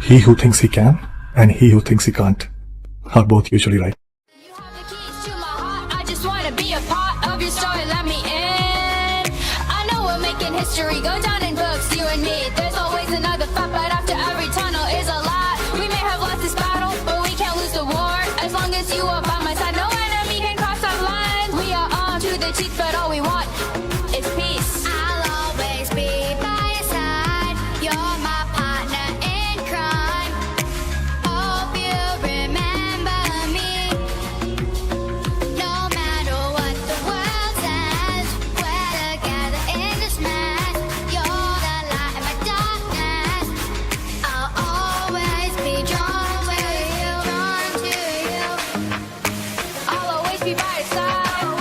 He who thinks he can and he who thinks he can't are both usually right. You have the keys to my heart. I just want to be a part of your story. Let me in. I know we're making history. Go down in books, you and me. There's always another fight, but after every tunnel is a lot. We may have lost this battle, but we can't lose the war. As long as you are by my side, no enemy can cross our lines. We are armed to the teeth, but all we want is peace. I'll always be by your side. You're my partner in crime. Hope you remember me. No matter what the world says, we're together in this mess. You're the light in my darkness. I'll always be drawn to you, drawn to you. I'll always be by your side. I'll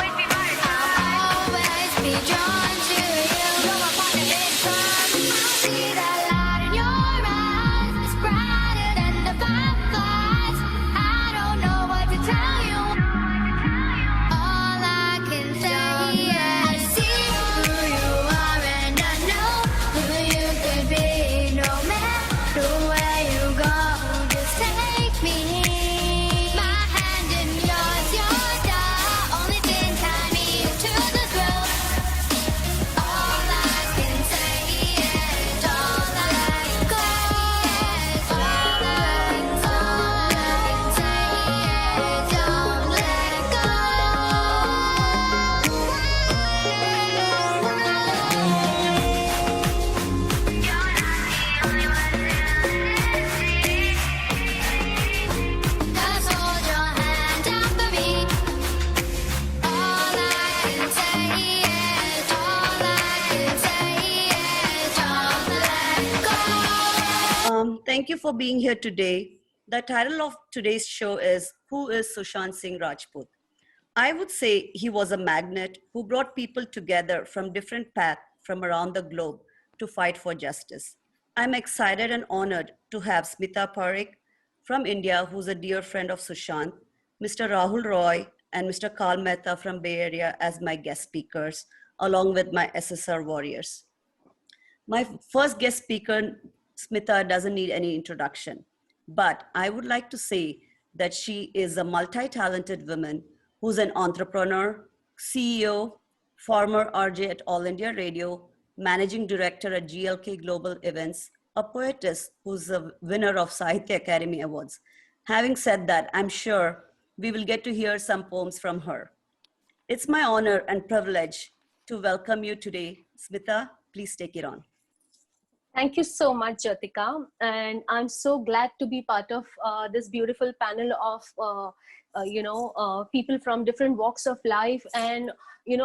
always be drawn to you. You're my partner in crime. I see the light in your eyes. It's brighter than the fireflies. I don't know what to tell you. All I can say is I see who you are and I know who you could be. No matter where you go, just take me. My hand in yours, your star. Only thing tie me to the thrill. All I can say is all I let go. All I can say is don't let go. Just hold your hand out for me. All I can say is, all I can say is don't let go. Thank you for being here today. The title of today's show is Who is Sushant Singh Rajput? I would say he was a magnet who brought people together from different paths from around the globe to fight for justice. I'm excited and honored to have Smita Parikh from India, who's a dear friend of Sushant, Mr. Rahul Roy, and Mr. Karl Mehta from Bay Area as my guest speakers, along with my SSR warriors. My first guest speaker, Smita, doesn't need any introduction, but I would like to say that she is a multi-talented woman who's an entrepreneur, CEO, former RJ at All India Radio, managing director at GLK Global Events, a poetess who's a winner of Sahitya Academy Awards. Having said that, I'm sure we will get to hear some poems from her. It's my honor and privilege to welcome you today. Smita, please take it on. Thank you so much, Jyotika. And I'm so glad to be part of this beautiful panel of, people from different walks of life. And,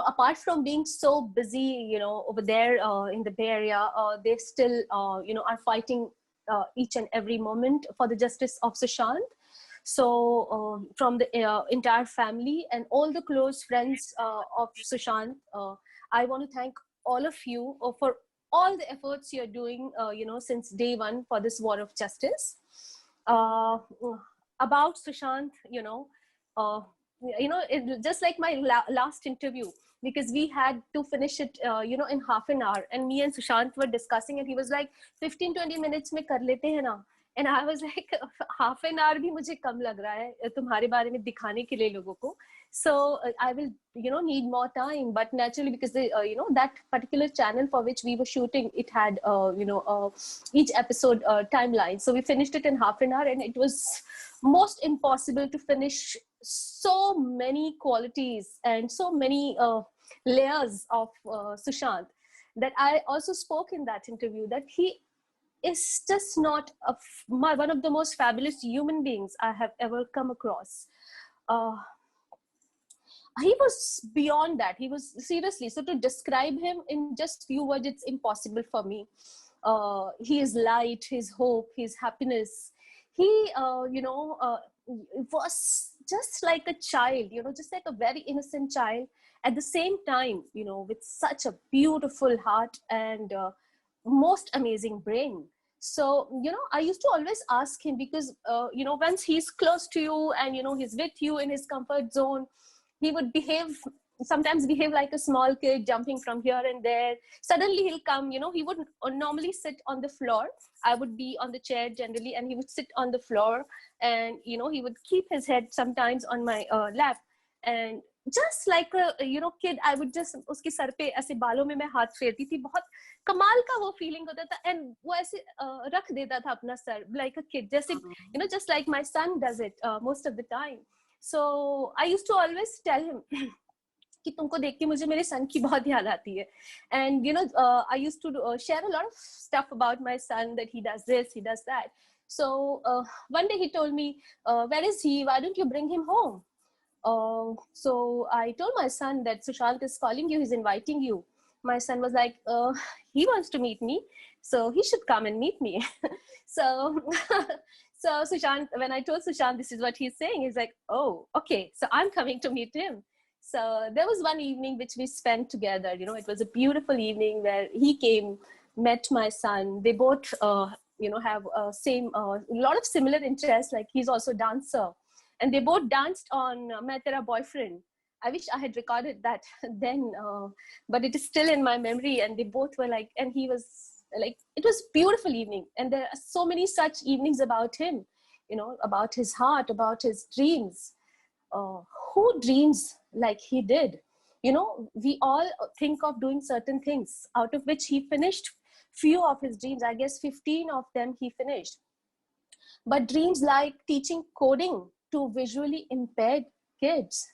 apart from being so busy, over there in the Bay Area, they still, are fighting each and every moment for the justice of Sushant. So from the entire family and all the close friends of Sushant, I want to thank all of you for all the efforts you're doing, since day one for this war of justice. About Sushant, just like my last interview, because we had to finish it, in half an hour, and me and Sushant were discussing, and he was like, 15-20 minutes mein kar lete hai na. And I was like, half an hour bhi mujhe kam lag raha hai tumhare bare mein dikhane ke liye logon ko. So I will, need more time. But naturally, because that particular channel for which we were shooting, it had, each episode timeline. So we finished it in half an hour, and it was most impossible to finish so many qualities and so many layers of Sushant, that I also spoke in that interview that he is just not one of the most fabulous human beings I have ever come across. He was beyond that. He was seriously. So to describe him in just few words, it's impossible for me. He is light, his hope, his happiness. He, was just like a child, just like a very innocent child. At the same time, with such a beautiful heart and most amazing brain. So, I used to always ask him because, once he's close to you and, he's with you in his comfort zone, he would behave sometimes behave like a small kid, jumping from here and there. Suddenly he'll come, he would normally sit on the floor. I would be on the chair generally, and he would sit on the floor, and he would keep his head sometimes on my lap, and just like a kid, I would just uske sar pe aise balon mein main haath फेरती थी. बहुत कमाल का वो feeling होता था, and वो ऐसे रख देता था अपना सर like a kid, जैसे just like my son does it most of the time. So I used to always tell him कि तुमको देख के मुझे मेरे son की बहुत याद आती है. And I used to share a lot of stuff about my son, that he does this, he does that. So one day he told me, where is he? Why don't you bring him home? So I told my son that Sushant is calling you, he's inviting you. My son was like, he wants to meet me, so he should come and meet me. So Sushant, when I told Sushant this is what he's saying, he's like, oh, okay, so I'm coming to meet him. So there was one evening which we spent together. It was a beautiful evening where he came, met my son. They both, have same, lot of similar interests. Like he's also a dancer, and they both danced on "Main Tera Boyfriend." I wish I had recorded that then, but it is still in my memory. And they both were like, and he was like, it was a beautiful evening. And there are so many such evenings about him, about his heart, about his dreams. Who dreams like he did? We all think of doing certain things, out of which he finished few of his dreams. I guess 15 of them he finished. But dreams like teaching coding to visually impaired kids.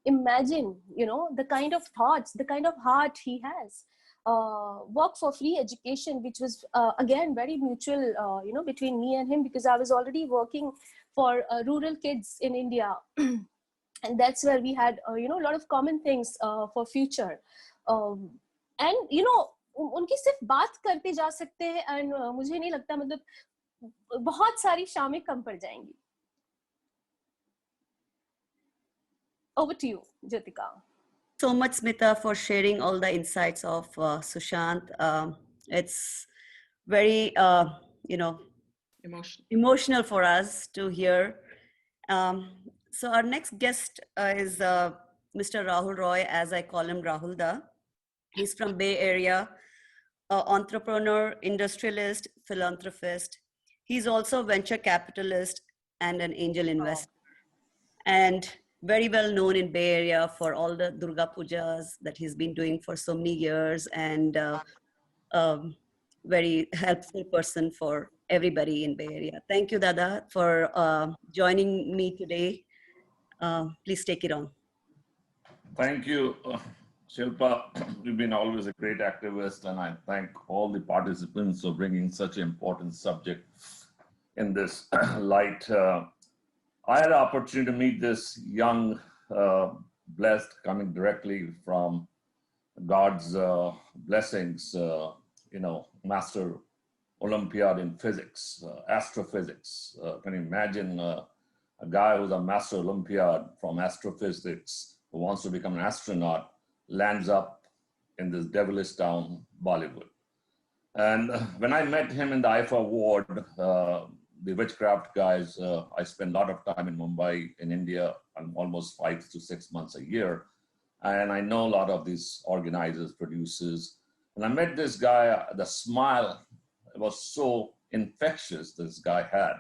Imagine, the kind of thoughts, the kind of heart he has. Work for free education, which was again very mutual, between me and him, because I was already working for rural kids in India. And that's where we had, a lot of common things for future. And, उनकी सिर्फ बात करते जा सकते हैं, and मुझे नहीं लगता, मतलब बहुत सारी शामें कम पड़ जाएंगी. Over to you, Jyotika. So much, Smita, for sharing all the insights of Sushant. It's very, emotional for us to hear. So our next guest is Mr. Rahul Roy, as I call him, Rahul Da. He's from Bay Area, entrepreneur, industrialist, philanthropist. He's also a venture capitalist and an angel investor. And very well known in Bay Area for all the Durga Pujas that he's been doing for so many years, and very helpful person for everybody in Bay Area. Thank you, Dada, for joining me today. Please take it on. Thank you, Shilpa. You've been always a great activist, and I thank all the participants for bringing such an important subject in this light. I had an opportunity to meet this young, blessed, coming directly from God's blessings, master Olympiad in physics, astrophysics. Can you imagine a guy who's a master Olympiad from astrophysics who wants to become an astronaut, lands up in this devilish town, Bollywood. And when I met him in the IFA ward, the witchcraft guys, I spend a lot of time in Mumbai, in India, almost 5 to 6 months a year. And I know a lot of these organizers, producers. And I met this guy, the smile was so infectious this guy had.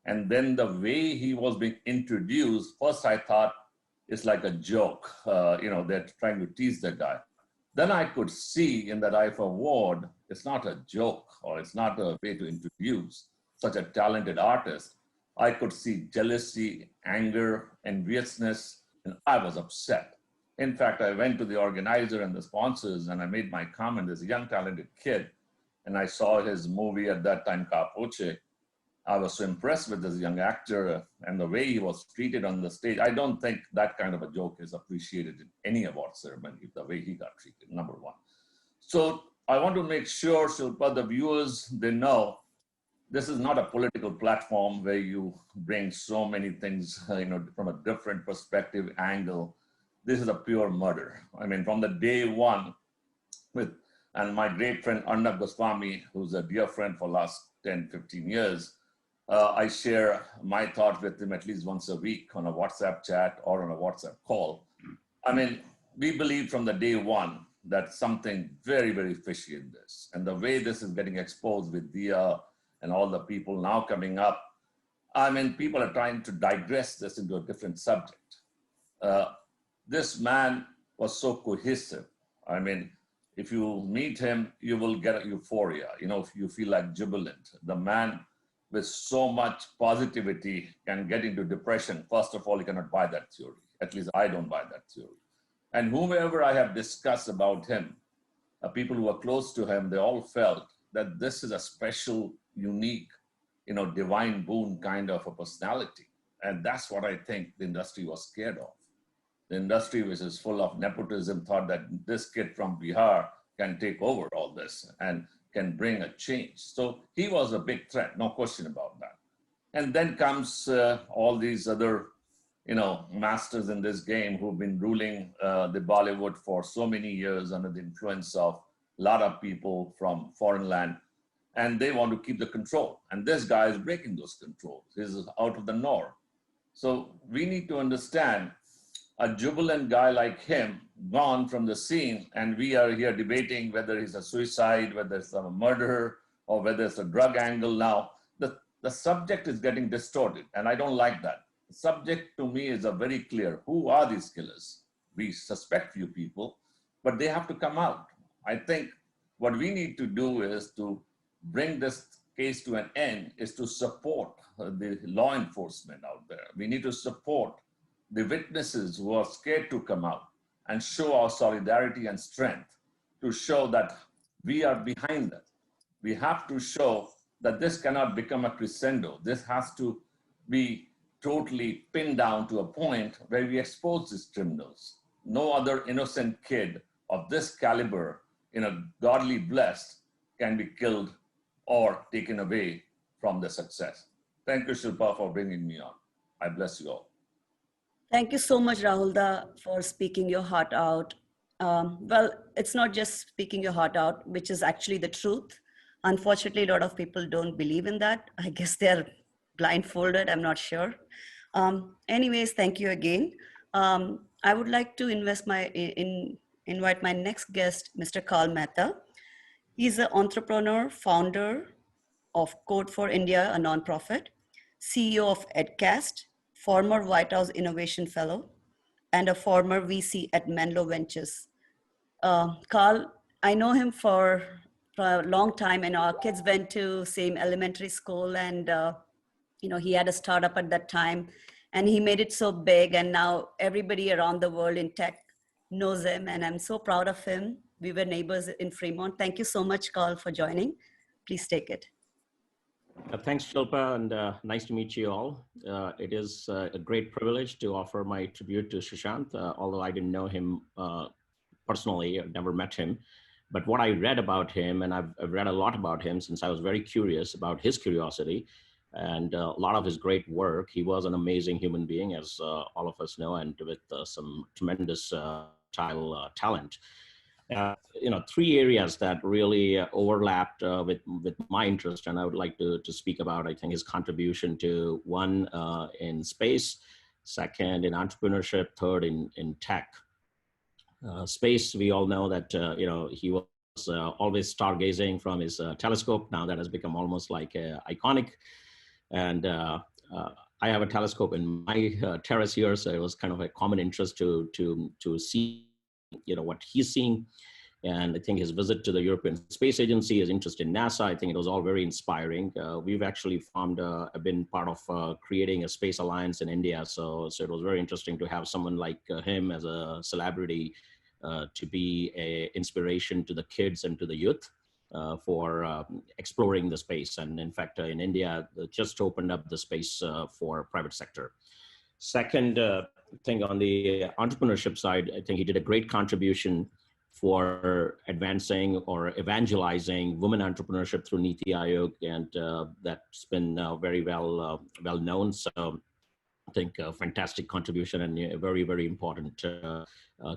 And then the way he was being introduced, first I thought it's like a joke, they're trying to tease the guy. Then I could see in that IFA ward, it's not a joke, or it's not a way to introduce such a talented artist. I could see jealousy, anger, enviousness, and I was upset. In fact, I went to the organizer and the sponsors and I made my comment, this young talented kid, and I saw his movie at that time, Kapoche. I was so impressed with this young actor and the way he was treated on the stage. I don't think that kind of a joke is appreciated in any award ceremony, the way he got treated, number one. So I want to make sure, Shilpa, the viewers, they know this is not a political platform where you bring so many things, from a different perspective, angle. This is a pure murder. I mean, from the day one, and my great friend Arnab Goswami, who's a dear friend for last 10, 15 years, I share my thoughts with him at least once a week on a WhatsApp chat or on a WhatsApp call. I mean, we believe from the day one that something very, very fishy in this. And the way this is getting exposed with Dia and all the people now coming up, I mean, people are trying to digress this into a different subject. This man was so cohesive. I mean, if you meet him, you will get a euphoria. You know, you feel like jubilant. The man with so much positivity can get into depression. First of all, you cannot buy that theory. At least I don't buy that theory. And whomever I have discussed about him, people who are close to him, they all felt that this is a special, unique, you know, divine boon kind of a personality. And that's what I think the industry was scared of. The industry, which is full of nepotism, thought that this kid from Bihar can take over all this and can bring a change. So he was a big threat, no question about that. And then comes all these other, you know, masters in this game who've been ruling the Bollywood for so many years under the influence of a lot of people from foreign land, and they want to keep the control. And this guy is breaking those controls. He's out of the norm. So we need to understand a jubilant guy like him gone from the scene, and we are here debating whether he's a suicide, whether it's a murderer, or whether it's a drug angle now. The subject is getting distorted, and I don't like that. The subject to me is a very clear. Who are these killers? We suspect few people, but they have to come out. I think what we need to do is to bring this case to an end, is to support the law enforcement out there. We need to support the witnesses who are scared to come out and show our solidarity and strength, to show that we are behind them. We have to show that this cannot become a crescendo. This has to be totally pinned down to a point where we expose these criminals. No other innocent kid of this caliber, you know, godly blessed, can be killed or taken away from the success. Thank you, Shilpa, for bringing me on. I bless you all. Thank you so much, Rahulda, for speaking your heart out. Well, it's not just speaking your heart out, which is actually the truth. Unfortunately, a lot of people don't believe in that. I guess they're blindfolded, I'm not sure. Anyways, thank you again. I would like to invite my next guest, Mr. Karl Mehta. He's an entrepreneur, founder of Code for India, a nonprofit, CEO of EdCast, former White House Innovation Fellow, and a former VC at Menlo Ventures. Karl, I know him for a long time, and our kids went to same elementary school, and you know, he had a startup at that time, and he made it so big, and now everybody around the world in tech knows him, and I'm so proud of him. We were neighbors in Fremont. Thank you so much, Karl, for joining. Please take it. Thanks, Shilpa, and nice to meet you all. It is a great privilege to offer my tribute to Sushant, although I didn't know him personally, I've never met him. But what I read about him, and I've read a lot about him since I was very curious about his curiosity and a lot of his great work. He was an amazing human being, as all of us know, and with some tremendous talent. You know, three areas that really overlapped with my interest, and I would like to speak about, I think, his contribution to one, in space, second, in entrepreneurship, third, in tech. Space, we all know that, you know, he was always stargazing from his telescope. Now that has become almost like iconic. And I have a telescope in my terrace here, so it was kind of a common interest to see, you know, what he's seeing. And I think his visit to the European Space Agency, his interest in NASA, I think it was all very inspiring. We've actually been part of creating a space alliance in India. So it was very interesting to have someone like him as a celebrity to be an inspiration to the kids and to the youth for exploring the space. And in fact, in India, just opened up the space for private sector. Second thing, on the entrepreneurship side, I think he did a great contribution for advancing or evangelizing women entrepreneurship through Niti Aayog, and that's been very well known. So I think a fantastic contribution and a very, very important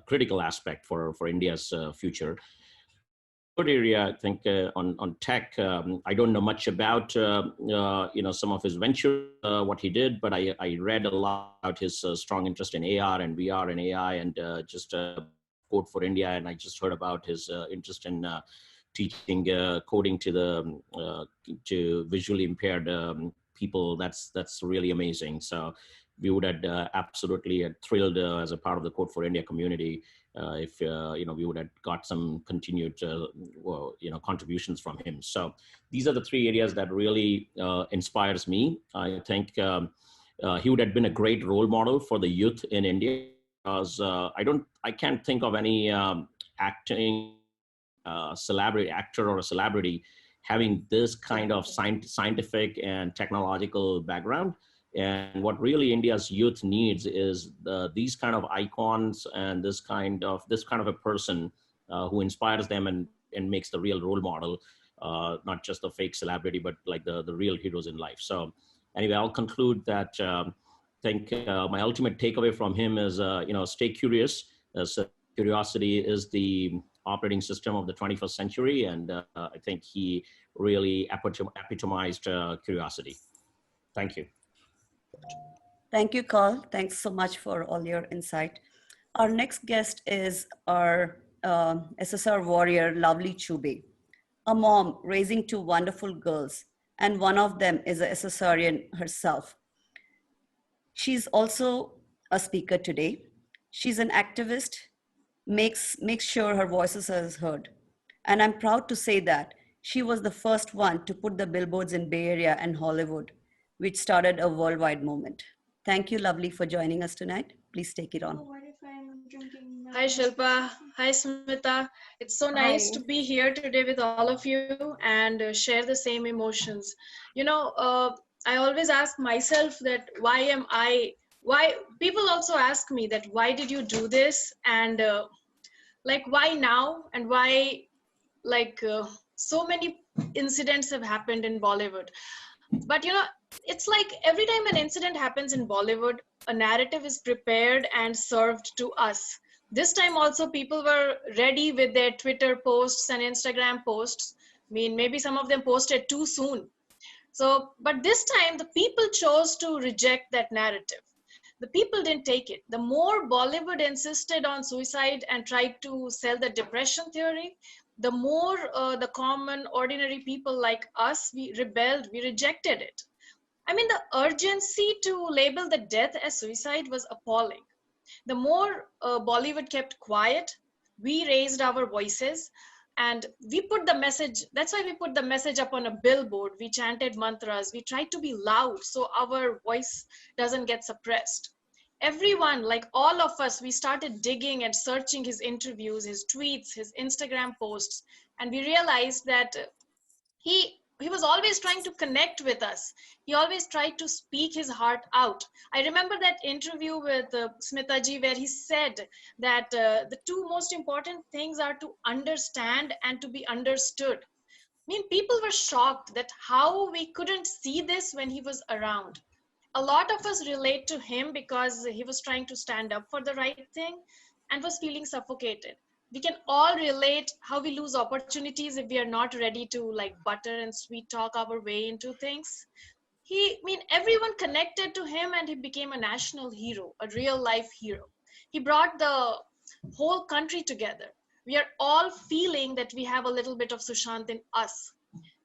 critical aspect for India's future. Third area, I think, on tech, I don't know much about you know, some of his ventures, what he did, but I read a lot about his strong interest in AR and VR and AI, and just Code for India, and I just heard about his interest in teaching coding to the to visually impaired people. That's really amazing. So we would have absolutely thrilled as a part of the Code for India community if we would have got some continued contributions from him. So these are the three areas that really inspires me. I think he would have been a great role model for the youth in India, because I can't think of any acting celebrity actor or a celebrity having this kind of scientific and technological background. And what really India's youth needs is these kind of icons and this kind of a person who inspires them and makes the real role model, not just a fake celebrity, but like the real heroes in life. So anyway, I'll conclude that. I think my ultimate takeaway from him is, stay curious. So curiosity is the operating system of the 21st century. And I think he really epitomized curiosity. Thank you. Thank you, Karl. Thanks so much for all your insight. Our next guest is our SSR warrior, lovely Choubey, a mom raising two wonderful girls, and one of them is a SSRian herself. She's also a speaker today. She's an activist, makes sure her voices are heard. And I'm proud to say that she was the first one to put the billboards in Bay Area and Hollywood, which started a worldwide movement. Thank you, lovely, for joining us tonight. Please take it on. Hi, Shilpa. Hi, Smita. It's so nice to be here today with all of you and share the same emotions. I always ask myself that why people also ask me that why did you do this, and why now, and why so many incidents have happened in Bollywood. But it's like every time an incident happens in Bollywood, a narrative is prepared and served to us. This time also people were ready with their Twitter posts and Instagram posts. I mean, maybe some of them posted too soon. But this time the people chose to reject that narrative. The people didn't take it. The more Bollywood insisted on suicide and tried to sell the depression theory, the more the common ordinary people like us, we rebelled, we rejected it. I mean, the urgency to label the death as suicide was appalling. The more Bollywood kept quiet, we raised our voices and we put the message. That's why we put the message up on a billboard. We chanted mantras. We tried to be loud so our voice doesn't get suppressed. Everyone, like all of us, we started digging and searching his interviews, his tweets, his Instagram posts, and we realized that he was always trying to connect with us. He always tried to speak his heart out. I remember that interview with Smita ji where he said that the two most important things are to understand and to be understood. I mean, people were shocked that how we couldn't see this when he was around. A lot of us relate to him because he was trying to stand up for the right thing and was feeling suffocated. We can all relate how we lose opportunities if we are not ready to butter and sweet talk our way into things. Everyone connected to him and he became a national hero, a real life hero. He brought the whole country together. We are all feeling that we have a little bit of Sushant in us.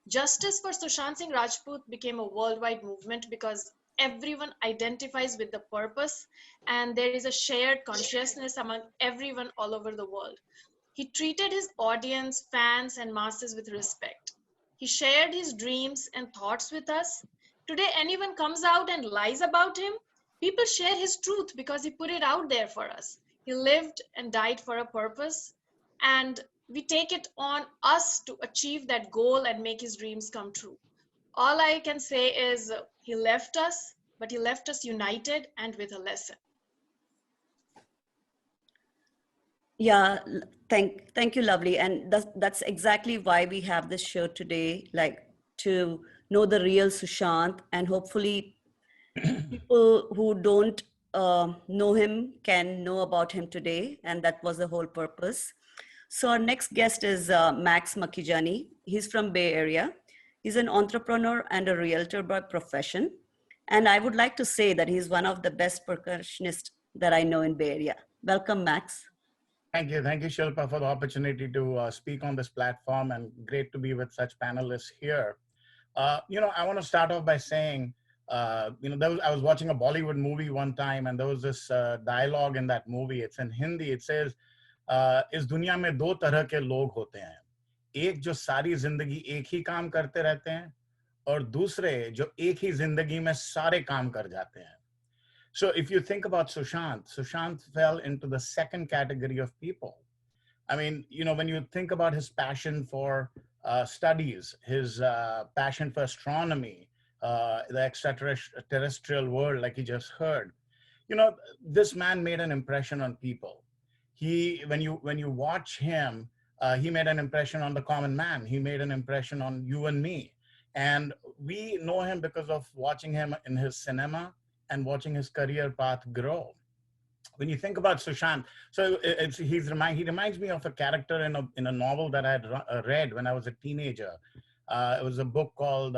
Justice for Sushant Singh Rajput became a worldwide movement because everyone identifies with the purpose and there is a shared consciousness among everyone all over the world. He treated his audience, fans, and masses with respect. He shared his dreams and thoughts with us. Today, anyone comes out and lies about him, people share his truth because he put it out there for us. He lived and died for a purpose, and we take it on us to achieve that goal and make his dreams come true. All I can say is he left us, but he left us united and with a lesson. Yeah, thank you, lovely. And that's exactly why we have this show today, to know the real Sushant, and hopefully people who don't know him can know about him today. And that was the whole purpose. So our next guest is Max Makijani. He's from Bay Area. He's an entrepreneur and a realtor by profession. And I would like to say that he's one of the best percussionists that I know in Bay Area. Welcome, Max. Thank you, Shilpa, for the opportunity to speak on this platform, and great to be with such panelists here. I want to start off by saying, I was watching a Bollywood movie one time, and there was this dialogue in that movie. It's in Hindi. It says, "इस दुनिया में दो तरह के लोग होते हैं, एक जो सारी जिंदगी एक ही काम करते रहते हैं, और दूसरे जो एक ही जिंदगी में सारे काम कर जाते हैं." So if you think about Sushant fell into the second category of people. I mean, when you think about his passion for studies, his passion for astronomy, the extraterrestrial world, like you just heard, this man made an impression on people. When you watch him, he made an impression on the common man. He made an impression on you and me. And we know him because of watching him in his cinema and watching his career path grow. When you think about Sushant, so he reminds me of a character in a novel that I had read when I was a teenager. It was a book called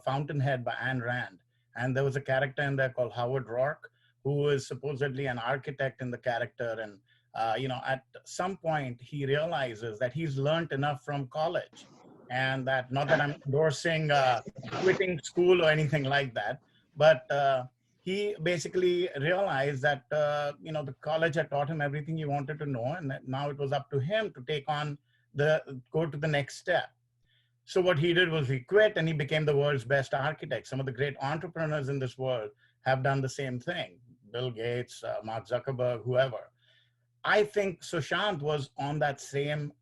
Fountainhead by Ayn Rand, and there was a character in there called Howard Rourke, who is supposedly an architect in the character. And at some point he realizes that he's learned enough from college, and that, not that I'm endorsing quitting school or anything like that, but he basically realized that the college had taught him everything he wanted to know, and that now it was up to him to go to the next step. So what he did was he quit, and he became the world's best architect. Some of the great entrepreneurs in this world have done the same thing. Bill Gates, Mark Zuckerberg, whoever. I think Sushant was on that same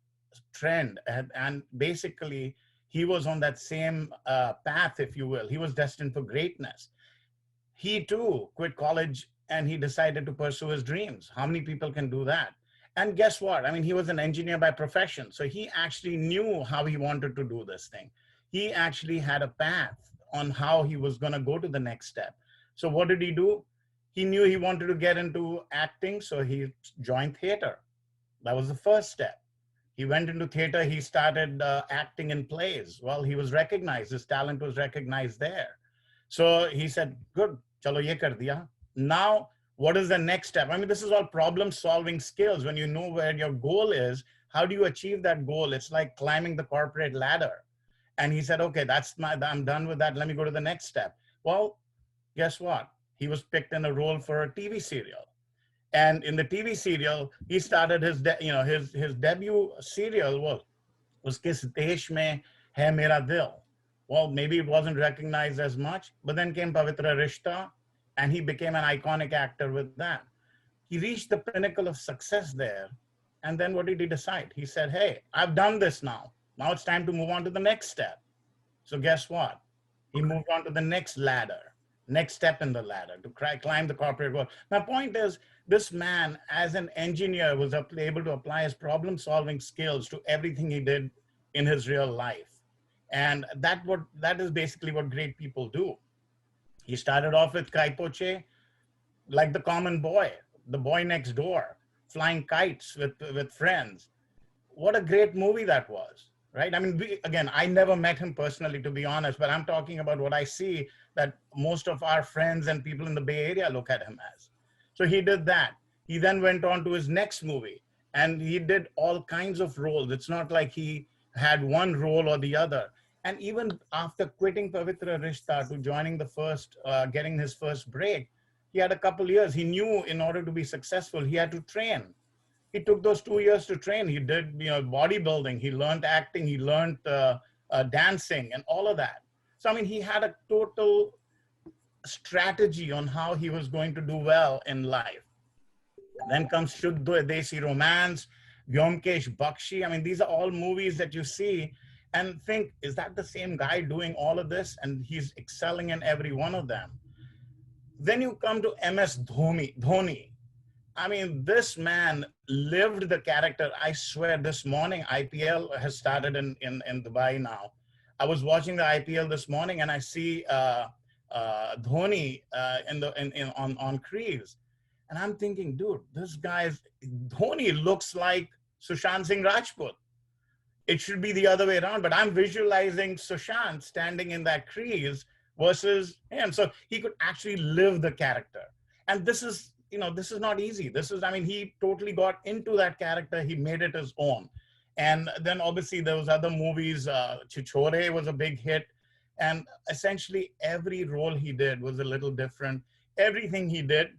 trend, and basically he was on that same path, if you will. He was destined for greatness. He too quit college, and he decided to pursue his dreams. How many people can do that? And guess what? I mean, he was an engineer by profession. So he actually knew how he wanted to do this thing. He actually had a path on how he was going to go to the next step. So what did he do? He knew he wanted to get into acting, so he joined theater. That was the first step. He went into theater. He started acting in plays. Well, he was recognized. His talent was recognized there. So he said, good, chalo ye kar diya. Now, what is the next step? I mean, this is all problem solving skills. When you know where your goal is, how do you achieve that goal? It's like climbing the corporate ladder. And he said, okay, I'm done with that. Let me go to the next step. Well, guess what? He was picked in a role for a TV serial. And in the TV serial, he started his debut serial was Kis Desh Mein Hai Mera Dil. Well, maybe it wasn't recognized as much, but then came Pavitra Rishta, and he became an iconic actor with that. He reached the pinnacle of success there. And then what did he decide? He said, hey, I've done this now. Now it's time to move on to the next step. So guess what? He moved on to the next ladder, next step in the ladder to climb the corporate world. My point is, this man, as an engineer, was able to apply his problem-solving skills to everything he did in his real life. And that is basically what great people do. He started off with Kai Poche, like the common boy, the boy next door, flying kites with friends. What a great movie that was, right? I mean, I never met him personally, to be honest, but I'm talking about what I see that most of our friends and people in the Bay Area look at him as. So he did that. He then went on to his next movie, and he did all kinds of roles. It's not like he had one role or the other. And even after quitting Pavitra Rishta to joining getting his first break, he had a couple years. He knew in order to be successful, he had to train. He took those 2 years to train. He did bodybuilding. He learned acting. He learned dancing and all of that. So, I mean, he had a total strategy on how he was going to do well in life. And then comes Shuddha Desi Romance, Vyomkesh Bakshi. I mean, these are all movies that you see and think, is that the same guy doing all of this? And he's excelling in every one of them. Then you come to MS Dhoni. I mean, this man lived the character. I swear, this morning, IPL has started in Dubai now. I was watching the IPL this morning, and I see Dhoni on crease. And I'm thinking, dude, Dhoni looks like Sushant Singh Rajput. It should be the other way around, but I'm visualizing Sushant standing in that crease versus him. So he could actually live the character. And this is, this is not easy. He totally got into that character. He made it his own. And then obviously there was other movies. Chichore was a big hit. And essentially every role he did was a little different. Everything he did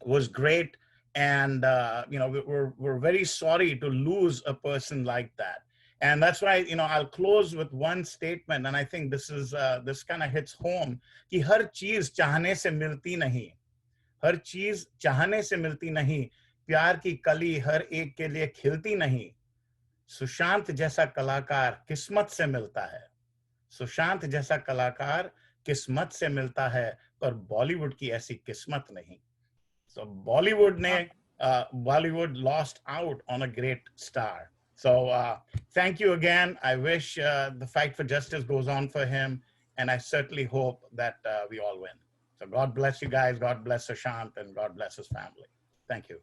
was great. And, we're very sorry to lose a person like that. And that's why, I'll close with one statement. And I think this kind of hits home. कि हर चीज चाहने से मिलती नहीं, हर चीज चाहने से मिलती नहीं, प्यार की कली हर एक के लिए खिलती नहीं, सुशांत जैसा कलाकार किस्मत से मिलता है, सुशांत जैसा कलाकार किस्मत से मिलता है, पर बॉलीवुड की ऐसी किस्मत नहीं. So Bollywood lost out on a great star. So thank you again. I wish the fight for justice goes on for him, and I certainly hope that we all win. So God bless you guys. God bless Sushant, and God bless his family. Thank you.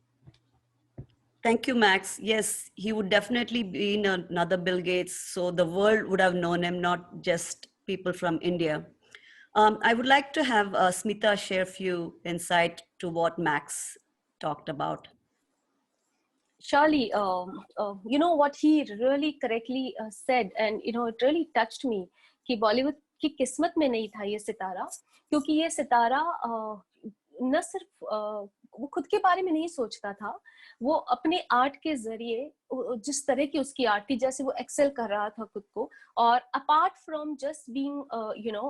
Thank you, Max. Yes, he would definitely be in another Bill Gates. So the world would have known him, not just people from India. I would like to have Smita share a few insight to what Max talked about. Surely, what he really correctly said, and it really touched me, कि बॉलीवुड की किस्मत में नहीं था ये सितारा, क्योंकि ये सितारा न सिर्फ वो खुद के बारे में नहीं सोचता था, वो अपने आर्ट के जरिए जिस तरह की उसकी आर्ट थी, जैसे वो एक्सेल कर रहा था खुद को, और apart from just being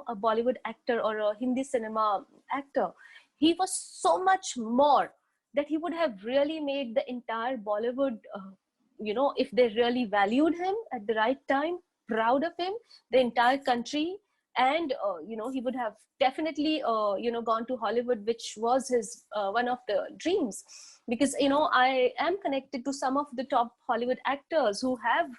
a Bollywood actor or a Hindi cinema actor, he was so much more that he would have really made the entire Bollywood, if they really valued him at the right time, proud of him, the entire country. And, he would have definitely, gone to Hollywood, which was his, one of the dreams. Because, I am connected to some of the top Hollywood actors who have,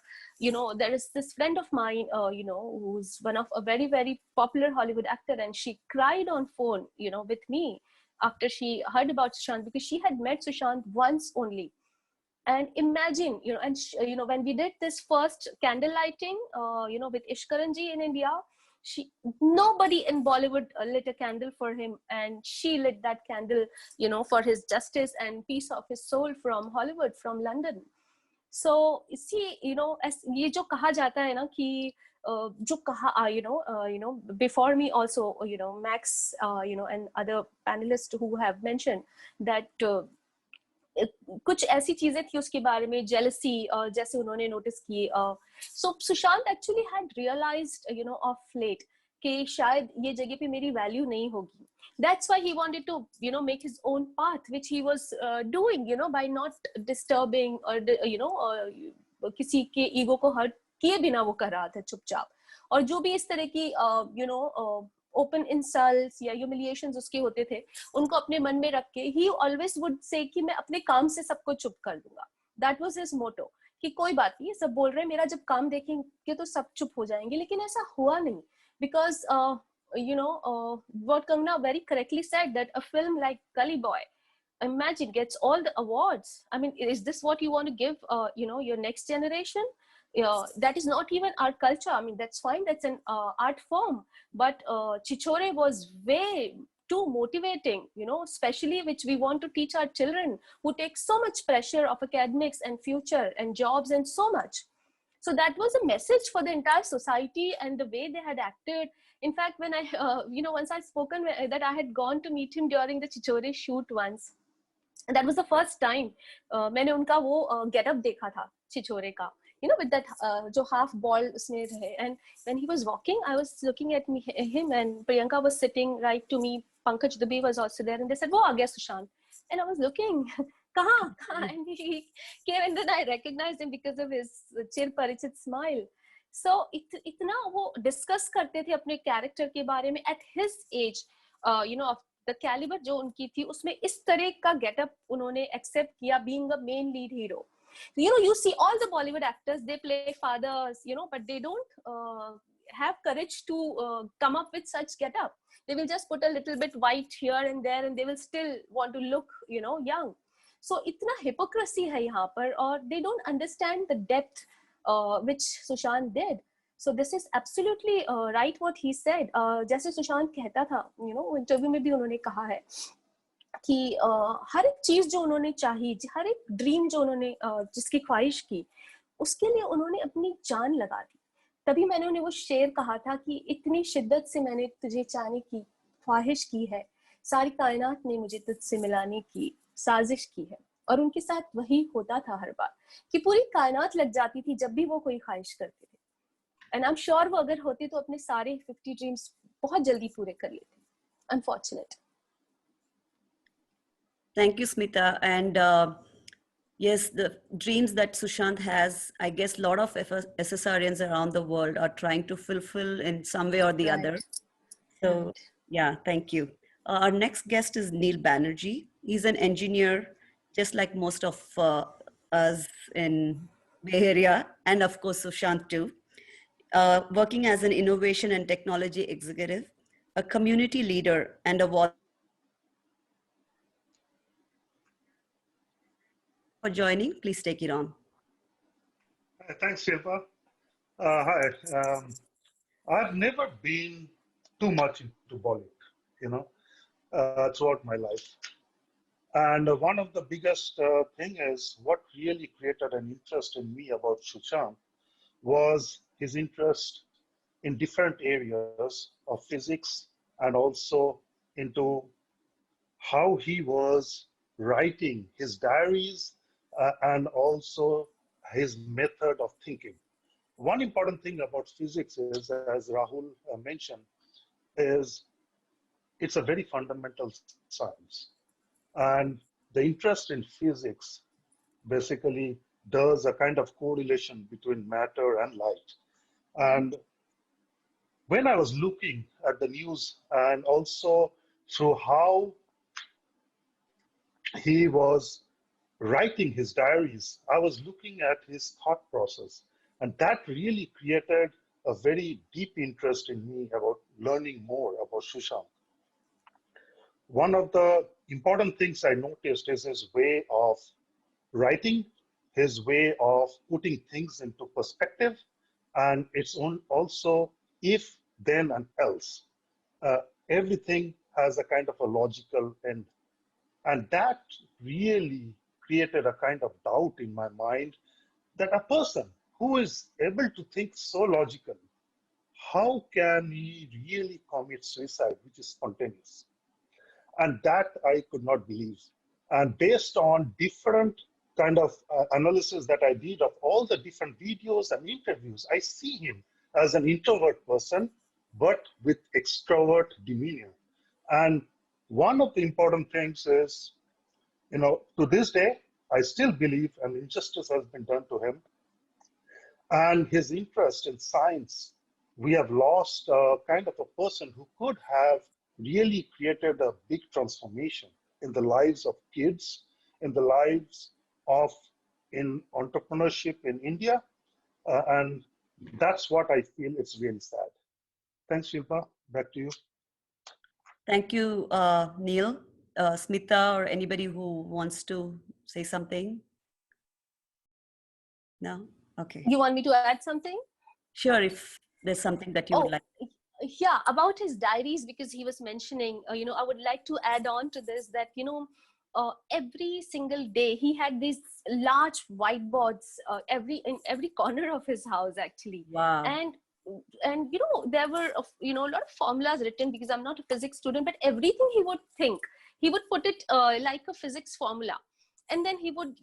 there is this friend of mine, who's one of a very, very popular Hollywood actor. And she cried on phone, with me after she heard about Sushant, because she had met Sushant once only. And imagine, when we did this first candle lighting, with Ishkaranji in India, nobody in Bollywood lit a candle for him, and she lit that candle, for his justice and peace of his soul from Hollywood, from London. So see, as ये जो कहा जाता है ना कि जो कहा, before me also, Max, and other panelists who have mentioned that कुछ ऐसी चीजें थी उसके बारे में, jealousy, जैसे उन्होंने notice की. So Sushant actually had realized, of late, कि शायद ये जगह पे मेरी value नहीं होगी. That's why he wanted to, make his own path, which he was doing, by not disturbing or, किसी के ego को hurt किए बिना वो कर रहा था चुपचाप. और जो भी इस तरह की, open insults या humiliations उसके होते थे, उनको अपने मन में रख के, he always would say कि मैं अपने काम से सबको चुप कर दूंगा. That was his motto, कि कोई बात नहीं, सब बोल रहे हैं, मेरा जब काम देखेंगे तो सब चुप हो जाएंगे. लेकिन ऐसा हुआ नहीं, because what Kangna very correctly said, that a film like Gully Boy, imagine, gets all the awards. I mean, is this what you want to give your next generation? That is not even our culture. I mean, that's fine, that's an art form, but Chichore was way too motivating, especially which we want to teach our children, who take so much pressure of academics and future and jobs and so much. So that was a message for the entire society, and the way they had acted. In fact, when I, once I spoken that I had gone to meet him during the Chichore shoot once. And that was the first time मैंने उनका वो get up देखा था Chichore का, with that जो half bald उसमें रहे. And when he was walking, I was looking at him, and Priyanka was sitting right to me. Pankaj Dubey was also there, and they said, "वो आ गया Sushant." And I was looking, कहाँ? And he came, and then I recognized him because of his चिर परिचित smile. So इतना वो discuss करते थे अपने character के बारे में at his age, of the caliber जो उनकी थी, उसमें इस तरह का getup उन्होंने accept किया, being a main lead hero. You see all the Bollywood actors, they play fathers, but they don't have courage to come up with such getup. They will just put a little bit white here and there, and they will still want to look, young. So itna hypocrisy hai yahan par, or they don't understand the depth which Sushant did. So this is absolutely right what he said. जैसे सुशांत कहता था, interview में भी उन्होंने कहा है कि हर एक चीज जो उन्होंने चाही, हर एक ड्रीम जो उन्होंने जिसकी ख्वाहिश की, उसके लिए उन्होंने अपनी जान लगा दी। तभी मैंने उन्हें वो शेर कहा था कि इतनी शिद्दत से मैंने तुझे चाहने की ख्वाहिश की है, सारी कायनात ने मुझे तुझसे मिलाने की साजिश की है। और उनके साथ वही होता था हर बार कि पूरी कायनात लग जाती थी जब भी वो कोई ख्वाहिश करते थे। एंड आई एम श्योर वो अगर होते तो अपने सारे 50 ड्रीम्स बहुत जल्दी पूरे कर लेते। Unfortunate. Thank you, Smita. And yes, the dreams that Sushant has, I guess a lot of SSRians around the world are trying to fulfill in some way or the other. So yeah, thank you. Our next guest is Neil Banerjee. He's an engineer, just like most of us in Bay Area, and of course Sushant too. Working as an innovation and technology executive, a community leader, and a for joining. Please take it on. Thanks, Shilpa. Hi. I've never been too much into Bollywood, throughout my life. And one of the biggest thing is what really created an interest in me about Sushant was his interest in different areas of physics and also into how he was writing his diaries and also his method of thinking. One important thing about physics is, as Rahul mentioned, is it's a very fundamental science. And the interest in physics basically does a kind of correlation between matter and light. And when I was looking at the news and also through how he was writing his diaries, I was looking at his thought process, and that really created a very deep interest in me about learning more about Sushant. One of the important things I noticed is his way of writing, his way of putting things into perspective, and it's also if, then, and else. Everything has a kind of a logical end. And that really created a kind of doubt in my mind that a person who is able to think so logically, how can he really commit suicide, which is spontaneous? And that I could not believe. And based on different kind of analysis that I did of all the different videos and interviews, I see him as an introvert person, but with extrovert demeanor. And one of the important things is, to this day, I still believe an injustice has been done to him. And his interest in science, we have lost a kind of a person who could have really created a big transformation in the lives of kids, in the lives of in entrepreneurship in India. And that's what I feel it's really sad. Thanks, Shilpa. Back to you. Thank you, Neil. Smita or anybody who wants to say something? No? Okay. You want me to add something? Sure, if there's something that you would like. Yeah, about his diaries, because he was mentioning, I would like to add on to this that, every single day he had these large whiteboards in every corner of his house, actually. Wow. And there were a lot of formulas written, because I'm not a physics student, but everything he would think, he would put it like a physics formula, and then he would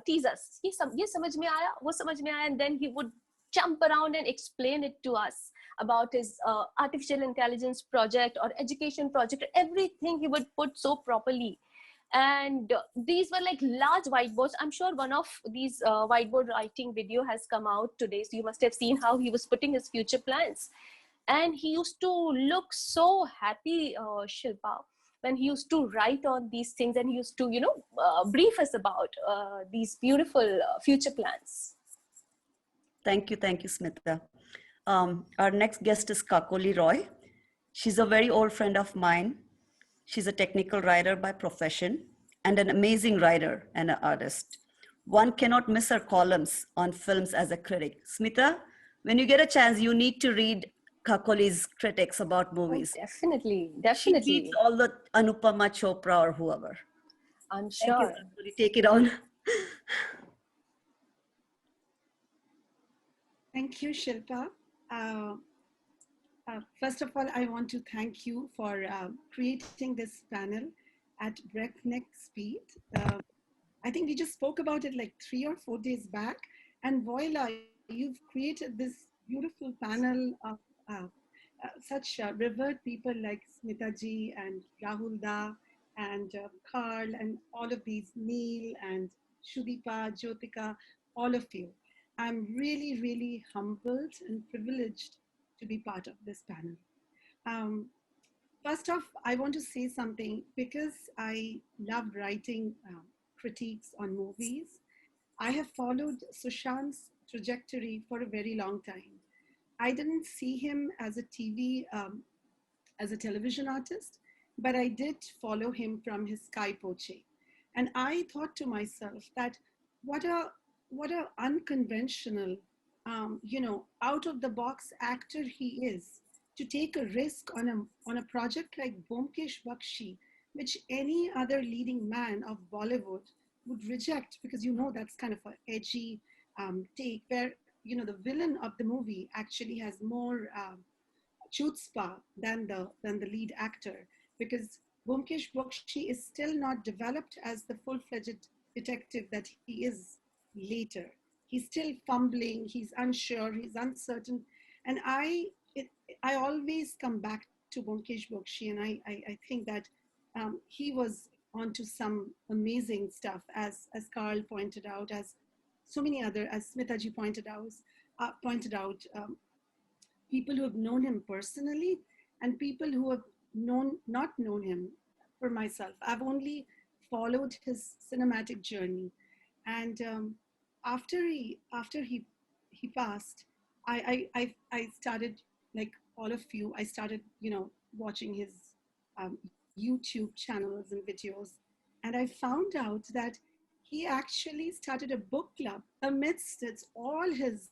tease us, ye samajh mein aaya, wo samajh mein aaya, and then he would jump around and explain it to us about his artificial intelligence project or education project. Everything he would put so properly. And these were like large whiteboards. I'm sure one of these whiteboard writing video has come out today, so you must have seen how he was putting his future plans. And he used to look so happy, Shilpa, when he used to write on these things, and he used to brief us about these beautiful future plans. Thank you, Smita. Our next guest is Kakoli Roy. She's a very old friend of mine. She's a technical writer by profession and an amazing writer and an artist. One cannot miss her columns on films as a critic. Smita, when you get a chance, you need to read Kakoli's critics about Oh, movies. definitely, She definitely. beats all the Anupama Chopra or whoever. I'm Thank you, sure. Kakoli. Take it on. Thank you, Shilpa. Uh, First of all, I want to thank you for creating this panel at breakneck speed. I think we just spoke about it like 3 or 4 days back, and voila, you've created this beautiful panel of such revered people like Smita ji and Rahul da and Karl and all of these, Neil and Shudipa, Jyotika, all of you. I'm really, really humbled and privileged to be part of this panel. Um, First off, I want to say something because I love writing critiques on movies. I have followed Sushant's trajectory for a very long time. I didn't see him as a as a television artist, but I did follow him from his Sky Poche. And I thought to myself that what a what a unconventional, out of the box actor he is to take a risk on a project like Bomkesh Bakshi, which any other leading man of Bollywood would reject because that's kind of an edgy take where the villain of the movie actually has more chutzpah than the lead actor because Bomkesh Bakshi is still not developed as the full-fledged detective that he is later. He's still fumbling, he's unsure, he's uncertain. And I always come back to Bomkesh Bakshi, and I think that he was onto some amazing stuff, as Karl pointed out, as so many other, as Smitaji pointed out, people who have known him personally and people who have not known him. For myself, I've only followed his cinematic journey, and after he passed, I started, like all of you, I started watching his um, YouTube channels and videos, and I found out that he actually started a book club amidst all his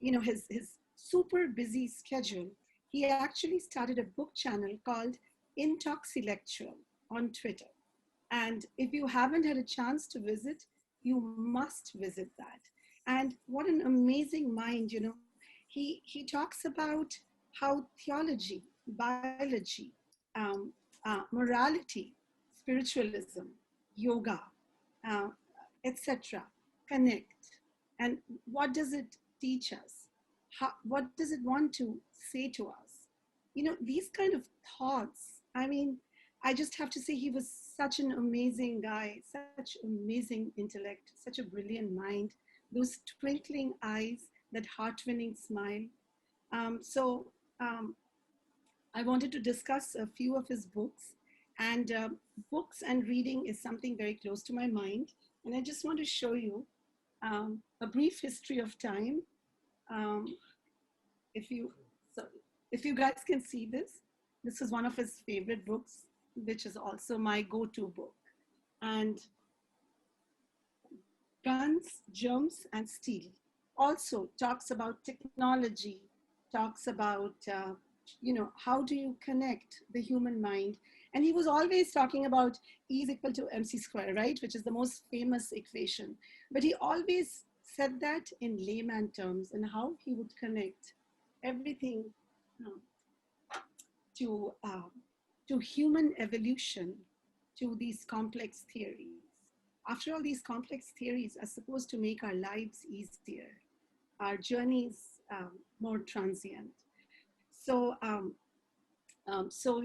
his super busy schedule. He actually started a book channel called Intoxilectual on Twitter. And if you haven't had a chance to visit, you must visit that. And what an amazing mind, He talks about how theology, biology, morality, spiritualism, yoga, uh, etc. connect. And what does it teach us? What does it want to say to us? These kind of thoughts. I mean, I just have to say he was such an amazing guy, such amazing intellect, such a brilliant mind, those twinkling eyes, that heart-winning smile. So I wanted to discuss a few of his books, and books and reading is something very close to my mind. And I just want to show you a brief history of time. Um, if you so if you guys can see this, this is one of his favorite books, which is also my go-to book. And Guns, Germs, and Steel also talks about technology, talks about, how do you connect the human mind? And he was always talking about E is equal to MC square, right? Which is the most famous equation. But he always said that in layman terms and how he would connect everything to human evolution, to these complex theories. After all, these complex theories are supposed to make our lives easier, our journeys more transient. So, so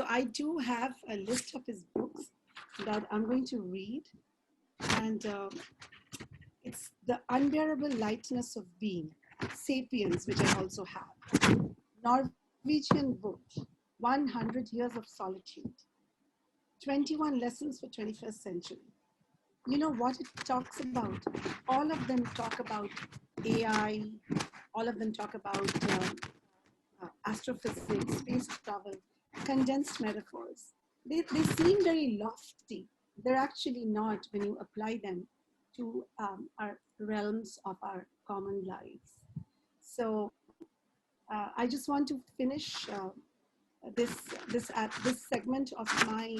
I do have a list of his books that I'm going to read, and it's The Unbearable Lightness of Being, Sapiens, which I also have, Norwegian book, 100 Years of Solitude, 21 Lessons for 21st Century. You know what it talks about? All of them talk about AI, all of them talk about astrophysics, space travel, condensed metaphors. They seem very lofty. They're actually not when you apply them to our realms of our common lives. So I just want to finish this segment of my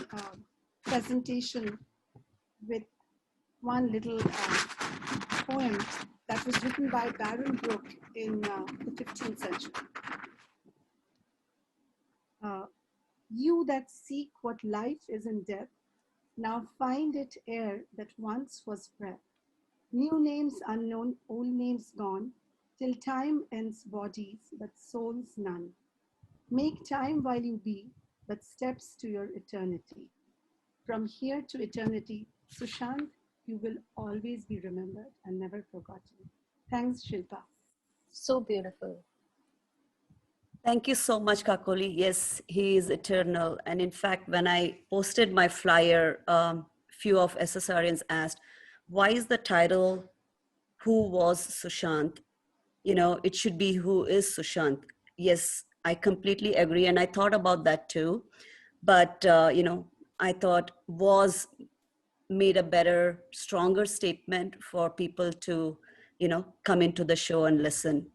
presentation with one little poem that was written by Baron Brooke in the 15th century. You that seek what life is in death, now find it air that once was breath. New names unknown, old names gone, till time ends bodies, but souls none. Make time while you be, but steps to your eternity. From here to eternity, Sushant, you will always be remembered and never forgotten. Thanks, Shilpa. So beautiful. Thank you so much, Kakoli. Yes, he is eternal. And in fact, when I posted my flyer, few of SSRians asked, why is the title, Who Was Sushant? You know, it should be Who is Sushant? Yes, I completely agree. And I thought about that too. But, you know, I thought was made a better, stronger statement for people to, you know, come into the show and listen.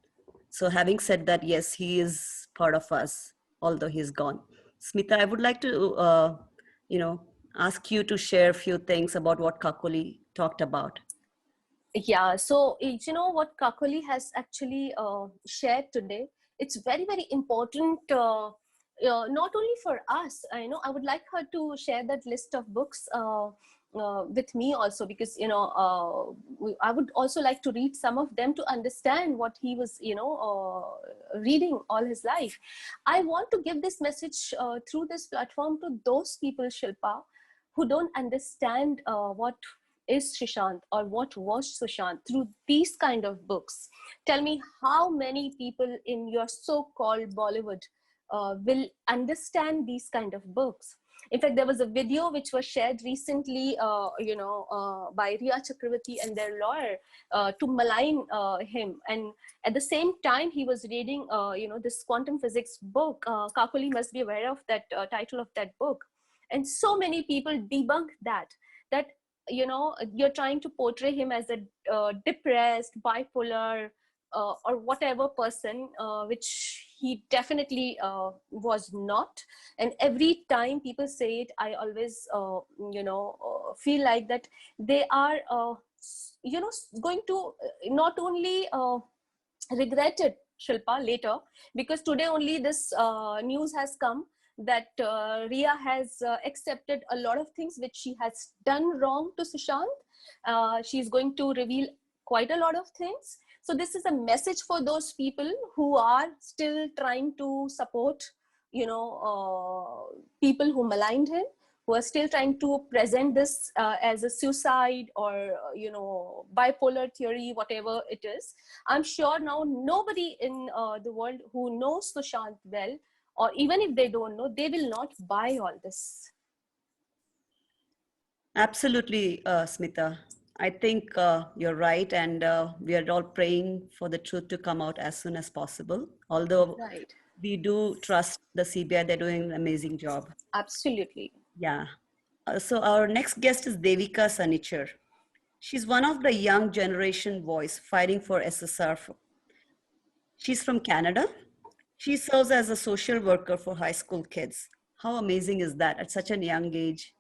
So having said that, yes, he is part of us, although he's gone. Smita, I would like to, you know, ask you to share a few things about what Kakoli talked about. Yeah, so you know what Kakoli has actually shared today, it's very, very important, not only for us. I would like her to share that list of books with me also, because, I would also like to read some of them to understand what he was, reading all his life. I want to give this message through this platform to those people, Shilpa, who don't understand what is Sushant or what was Sushant through these kind of books. Tell me how many people in your so-called Bollywood will understand these kind of books. In fact, there was a video which was shared recently, by Riya Chakravarti and their lawyer to malign him. And at the same time, he was reading, this quantum physics book. Kakoli must be aware of that title of that book. And so many people debunked that you're trying to portray him as a depressed, bipolar, or whatever person, which he definitely was not. And every time people say it, I always, feel like that they are, going to not only regret it, Shilpa, later, because today only this news has come that Riya has accepted a lot of things which she has done wrong to Sushant. She's going to reveal quite a lot of things. So this is a message for those people who are still trying to support, people who maligned him, who are still trying to present this as a suicide or, bipolar theory, whatever it is. I'm sure now nobody in the world who knows Sushant well, or even if they don't know, they will not buy all this. Absolutely, Smita. I think you're right. And we are all praying for the truth to come out as soon as possible. Although Right. we do trust the CBI, they're doing an amazing job. Absolutely. Yeah. So our next guest is Devika Sanichar. She's one of the young generation voice fighting for SSR. She's from Canada. She serves as a social worker for high school kids. How amazing is that? At such a young age,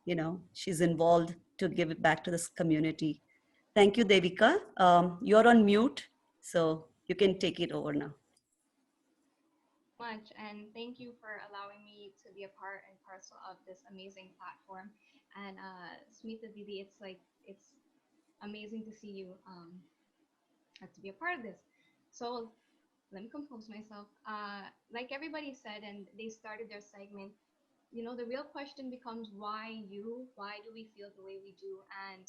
she's involved to give it back to this community. Thank you, Devika. You're on mute, so you can take it over now. Much, and thank you for allowing me to be a part and parcel of this amazing platform. And Smita Didi, it's amazing to see you to be a part of this. So let me compose myself. Like everybody said, and they started their segment, the real question becomes why you? Why do we feel the way we do? And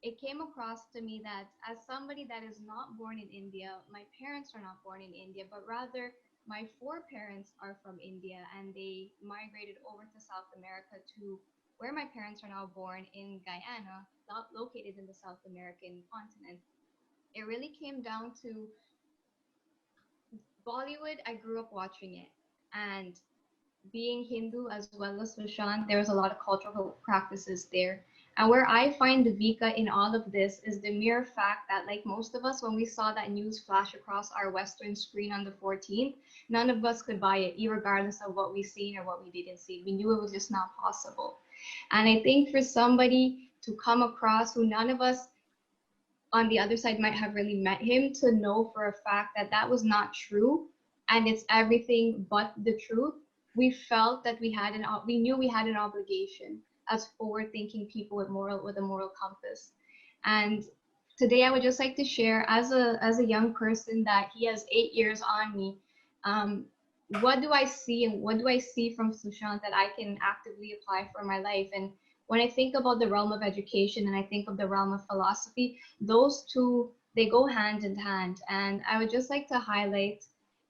it came across to me that as somebody that is not born in India, my parents are not born in India, but rather my foreparents are from India and they migrated over to South America to where my parents are now born in Guyana, not located in the South American continent. It really came down to Bollywood. I grew up watching it, and being Hindu as well as Sushant, there was a lot of cultural practices there. And where I find Devika in all of this is the mere fact that, like most of us, when we saw that news flash across our Western screen on the 14th, none of us could buy it, regardless of what we seen or what we didn't see. We knew it was just not possible. And I think for somebody to come across who none of us on the other side might have really met him, to know for a fact that that was not true and it's everything but the truth, we felt that we knew we had an obligation as forward-thinking people with a moral compass. And today I would just like to share, as a young person, that he has 8 years on me. What do I see, and what do I see from Sushant that I can actively apply for my life? And when I think about the realm of education and I think of the realm of philosophy, those two, they go hand in hand. And I would just like to highlight,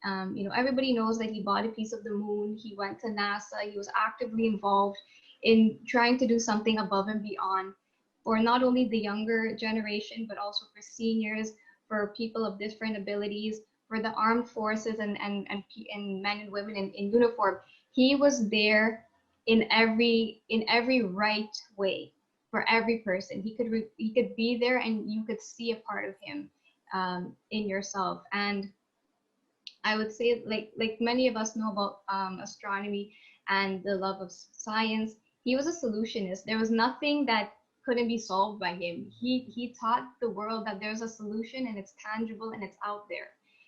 everybody knows that he bought a piece of the moon. He went to NASA. He was actively involved in trying to do something above and beyond for not only the younger generation, but also for seniors, for people of different abilities, for the armed forces and men and women in uniform. He was there in every right way for every person. He could be there, and you could see a part of him in yourself. And I would say, like many of us know about astronomy and the love of science, he was a solutionist. There was nothing that couldn't be solved by him. He taught the world that there's a solution and it's tangible and it's out there.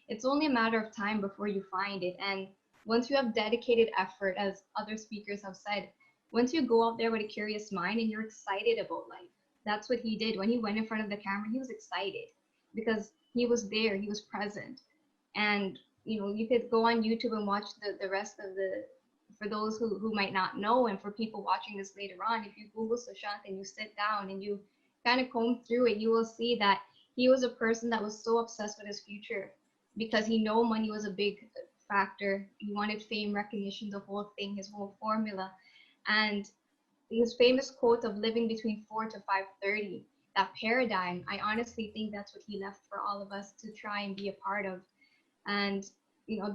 It's only a matter of time before you find it. And once you have dedicated effort, as other speakers have said, once you go out there with a curious mind and you're excited about life, that's what he did. When he went in front of the camera, he was excited because he was there, he was present. And you could go on YouTube and watch the rest of for those who might not know, and for people watching this later on, if you Google Sushant and you sit down and you kind of comb through it, you will see that he was a person that was so obsessed with his future because he knew money was a big factor. He wanted fame, recognition, the whole thing, his whole formula. And his famous quote of living between 4 to 5:30, that paradigm, I honestly think that's what he left for all of us to try and be a part of. And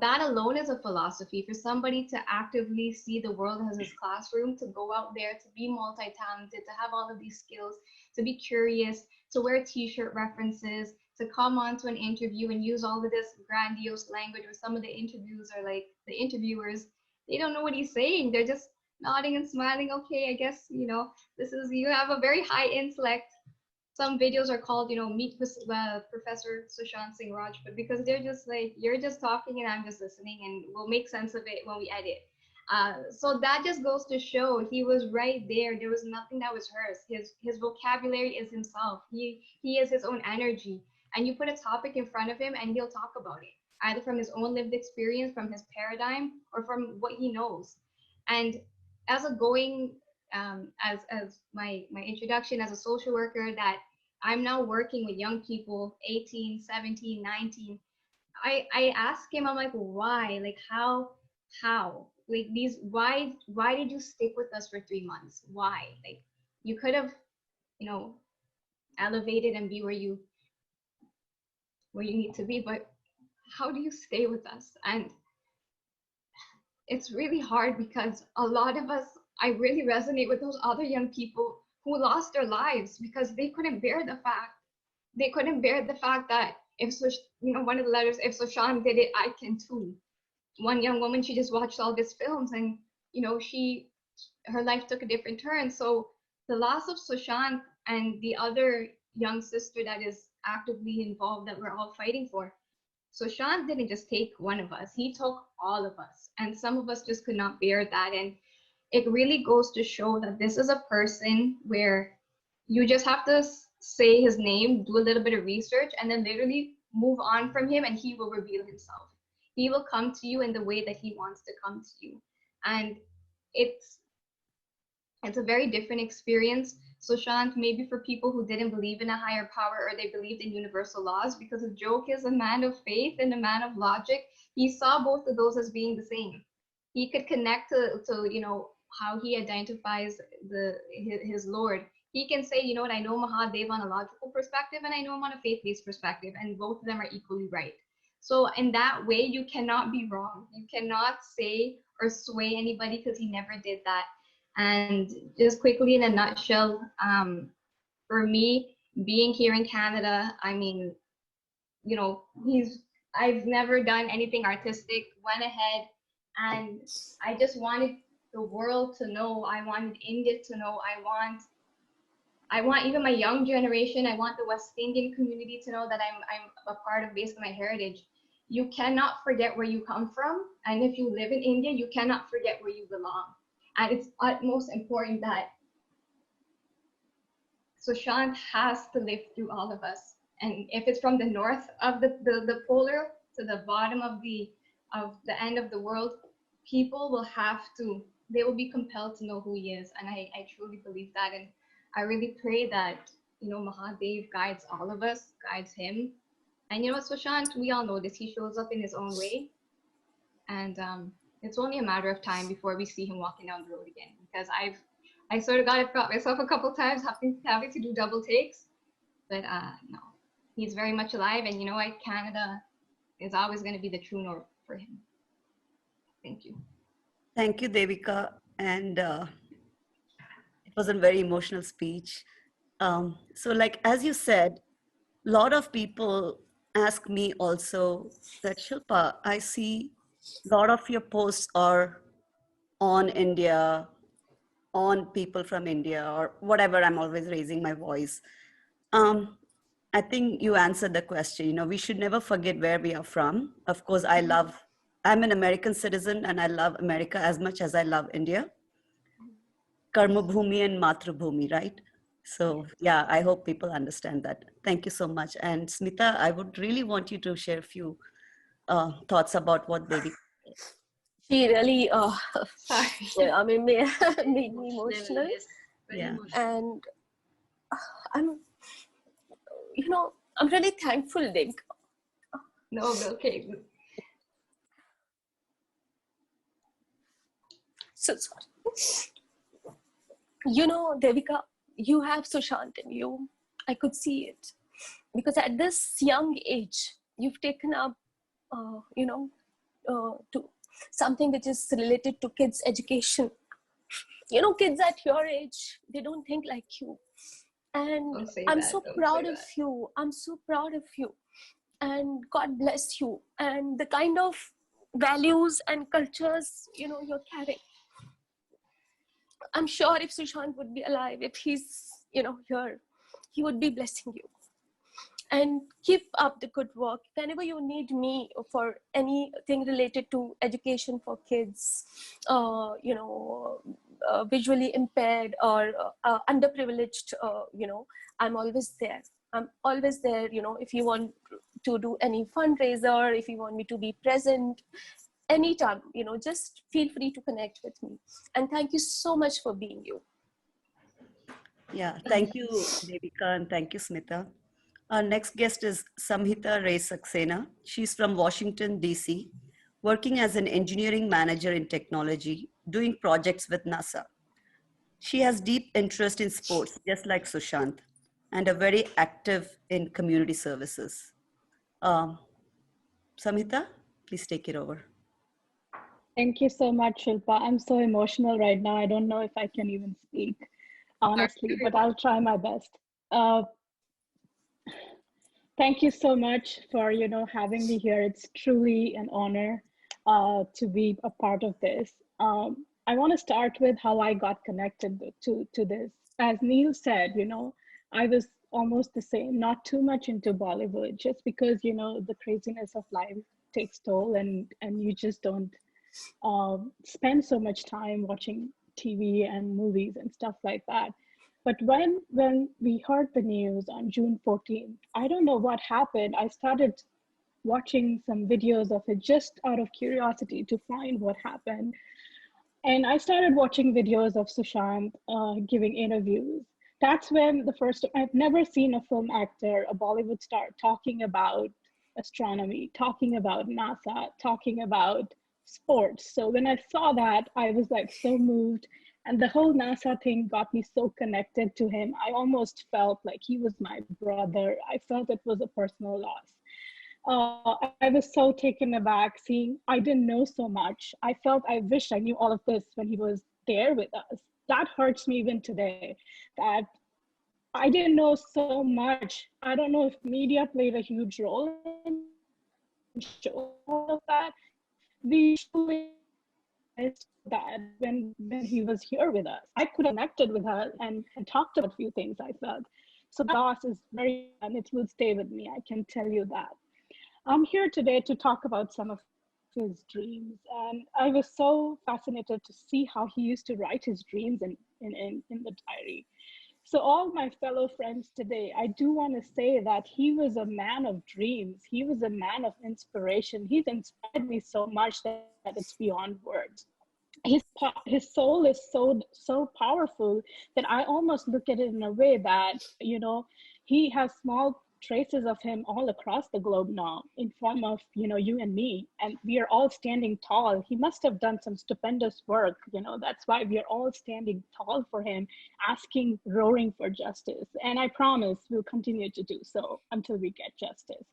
that alone is a philosophy. For somebody to actively see the world as his classroom, to go out there, to be multi-talented, to have all of these skills, to be curious, to wear t-shirt references, to come on to an interview and use all of this grandiose language, where some of the interviews are like, the interviewers, they don't know what he's saying. They're just nodding and smiling. Okay, I guess, you have a very high intellect. Some videos are called, Meet Professor Sushant Singh Rajput, because they're just like, you're just talking and I'm just listening, and we'll make sense of it when we edit. So that just goes to show he was right there. There was nothing that was hers. His vocabulary is himself. He is his own energy. And you put a topic in front of him and he'll talk about it, either from his own lived experience, from his paradigm, or from what he knows. And as a going, as my introduction as a social worker, that I'm now working with young people, 18, 17, 19. I ask him, I'm like, why? Like, how? Like, why did you stick with us for 3 months? Why? Like, you could have, elevated and be where you need to be, but how do you stay with us? And it's really hard, because a lot of us, I really resonate with those other young people who lost their lives because they couldn't bear the fact. They couldn't bear the fact that if one of the letters, if Sushant did it, I can too. One young woman, she just watched all these films, and her life took a different turn. So the loss of Sushant and the other young sister that is actively involved, that we're all fighting for, Sushant didn't just take one of us, he took all of us. And some of us just could not bear that. And it really goes to show that this is a person where you just have to say his name, do a little bit of research, and then literally move on from him, and he will reveal himself. He will come to you in the way that he wants to come to you. And it's a very different experience. Sushant, maybe for people who didn't believe in a higher power, or they believed in universal laws, because a joke is a man of faith and a man of logic. He saw both of those as being the same. He could connect to how he identifies his Lord. He can say, I know Mahadev on a logical perspective, and I know him on a faith-based perspective, and both of them are equally right. So in that way, you cannot be wrong. You cannot say or sway anybody, because he never did that. And just quickly in a nutshell, for me, being here in Canada, I mean, you know, I've never done anything artistic, went ahead, and I just wanted the world to know. I wanted India to know. I want even my young generation, I want the West Indian community to know that I'm a part of based on my heritage. You cannot forget where you come from. And if you live in India, you cannot forget where you belong. And it's utmost important that Sushant has to live through all of us. And if it's from the north of the polar to the bottom of the end of the world, people will they will be compelled to know who he is. And I truly believe that. And I really pray that, you know, Mahadev guides all of us, guides him. And you know what, Sushant, we all know this. He shows up in his own way. And it's only a matter of time before we see him walking down the road again. Because I sort of got myself a couple times having to do double takes. But no, he's very much alive. And you know what, Canada is always going to be the true north for him. Thank you. Thank you, Devika. And it was a very emotional speech. So like, as you said, a lot of people ask me also that, Shilpa, I see a lot of your posts are on India, on people from India or whatever. I'm always raising my voice. I think you answered the question. You know, we should never forget where we are from. Of course, I'm an American citizen and I love America as much as I love India. Karma Bhumi and Matra Bhumi, right? So yeah, I hope people understand that. Thank you so much. And Smita, I would really want you to share a few thoughts about what Devika. She really, Sorry. I mean, made me emotional. Yeah. And I'm, you know, I'm really thankful, Devika. No, okay. So sorry. You know, Devika, you have Sushant in you. I could see it. Because at this young age, you've taken up, to something which is related to kids' education. You know, kids at your age, they don't think like you. And I'm so proud of you. I'm so proud of you. And God bless you. And the kind of values and cultures, you know, you're carrying. I'm sure if Sushant would be alive, if he's, you know, here, he would be blessing you. And keep up the good work. Whenever you need me for anything related to education for kids, visually impaired or underprivileged, I'm always there. I'm always there, you know, if you want to do any fundraiser, if you want me to be present, anytime, you know, just feel free to connect with me. And thank you so much for being you. Yeah, thank you, Devika, and thank you, Smita. Our next guest is Samhita Ray Saxena. She's from Washington, D.C., working as an engineering manager in technology, doing projects with NASA. She has deep interest in sports, just like Sushant, and are very active in community services. Samhita, please take it over. Thank you so much, Shilpa. I'm so emotional right now. I don't know if I can even speak, honestly, but I'll try my best. Thank you so much for, you know, having me here. It's truly an honor to be a part of this. I want to start with how I got connected to this. As Neil said, you know, I was almost the same, not too much into Bollywood, just because, you know, the craziness of life takes toll and you just don't spend so much time watching TV and movies and stuff like that. But when we heard the news on June 14th, I don't know what happened. I started watching some videos of it just out of curiosity to find what happened. And I started watching videos of Sushant giving interviews. That's when I've never seen a film actor, a Bollywood star, talking about astronomy, talking about NASA, talking about sports. So when I saw that, I was like so moved. And the whole NASA thing got me so connected to him. I almost felt like he was my brother. I felt it was a personal loss. I was so taken aback seeing, I didn't know so much. I wish I knew all of this when he was there with us. that hurts me even today, that I didn't know so much. I don't know if media played a huge role in showing all of that. We truly missed that when he was here with us. I could have connected with her and talked about a few things I felt. So that loss is very, and it will stay with me. I can tell you that. I'm here today to talk about some of his dreams. And I was so fascinated to see how he used to write his dreams in the diary. So all my fellow friends today, I do want to say that he was a man of dreams. He was a man of inspiration. He's inspired me so much that it's beyond words. His soul is so powerful that I almost look at it in a way that, you know, he has small traces of him all across the globe now in form of, you know, you and me, and we are all standing tall. He must have done some stupendous work, you know, that's why we are all standing tall for him, asking, roaring for justice. And I promise we'll continue to do so until we get justice.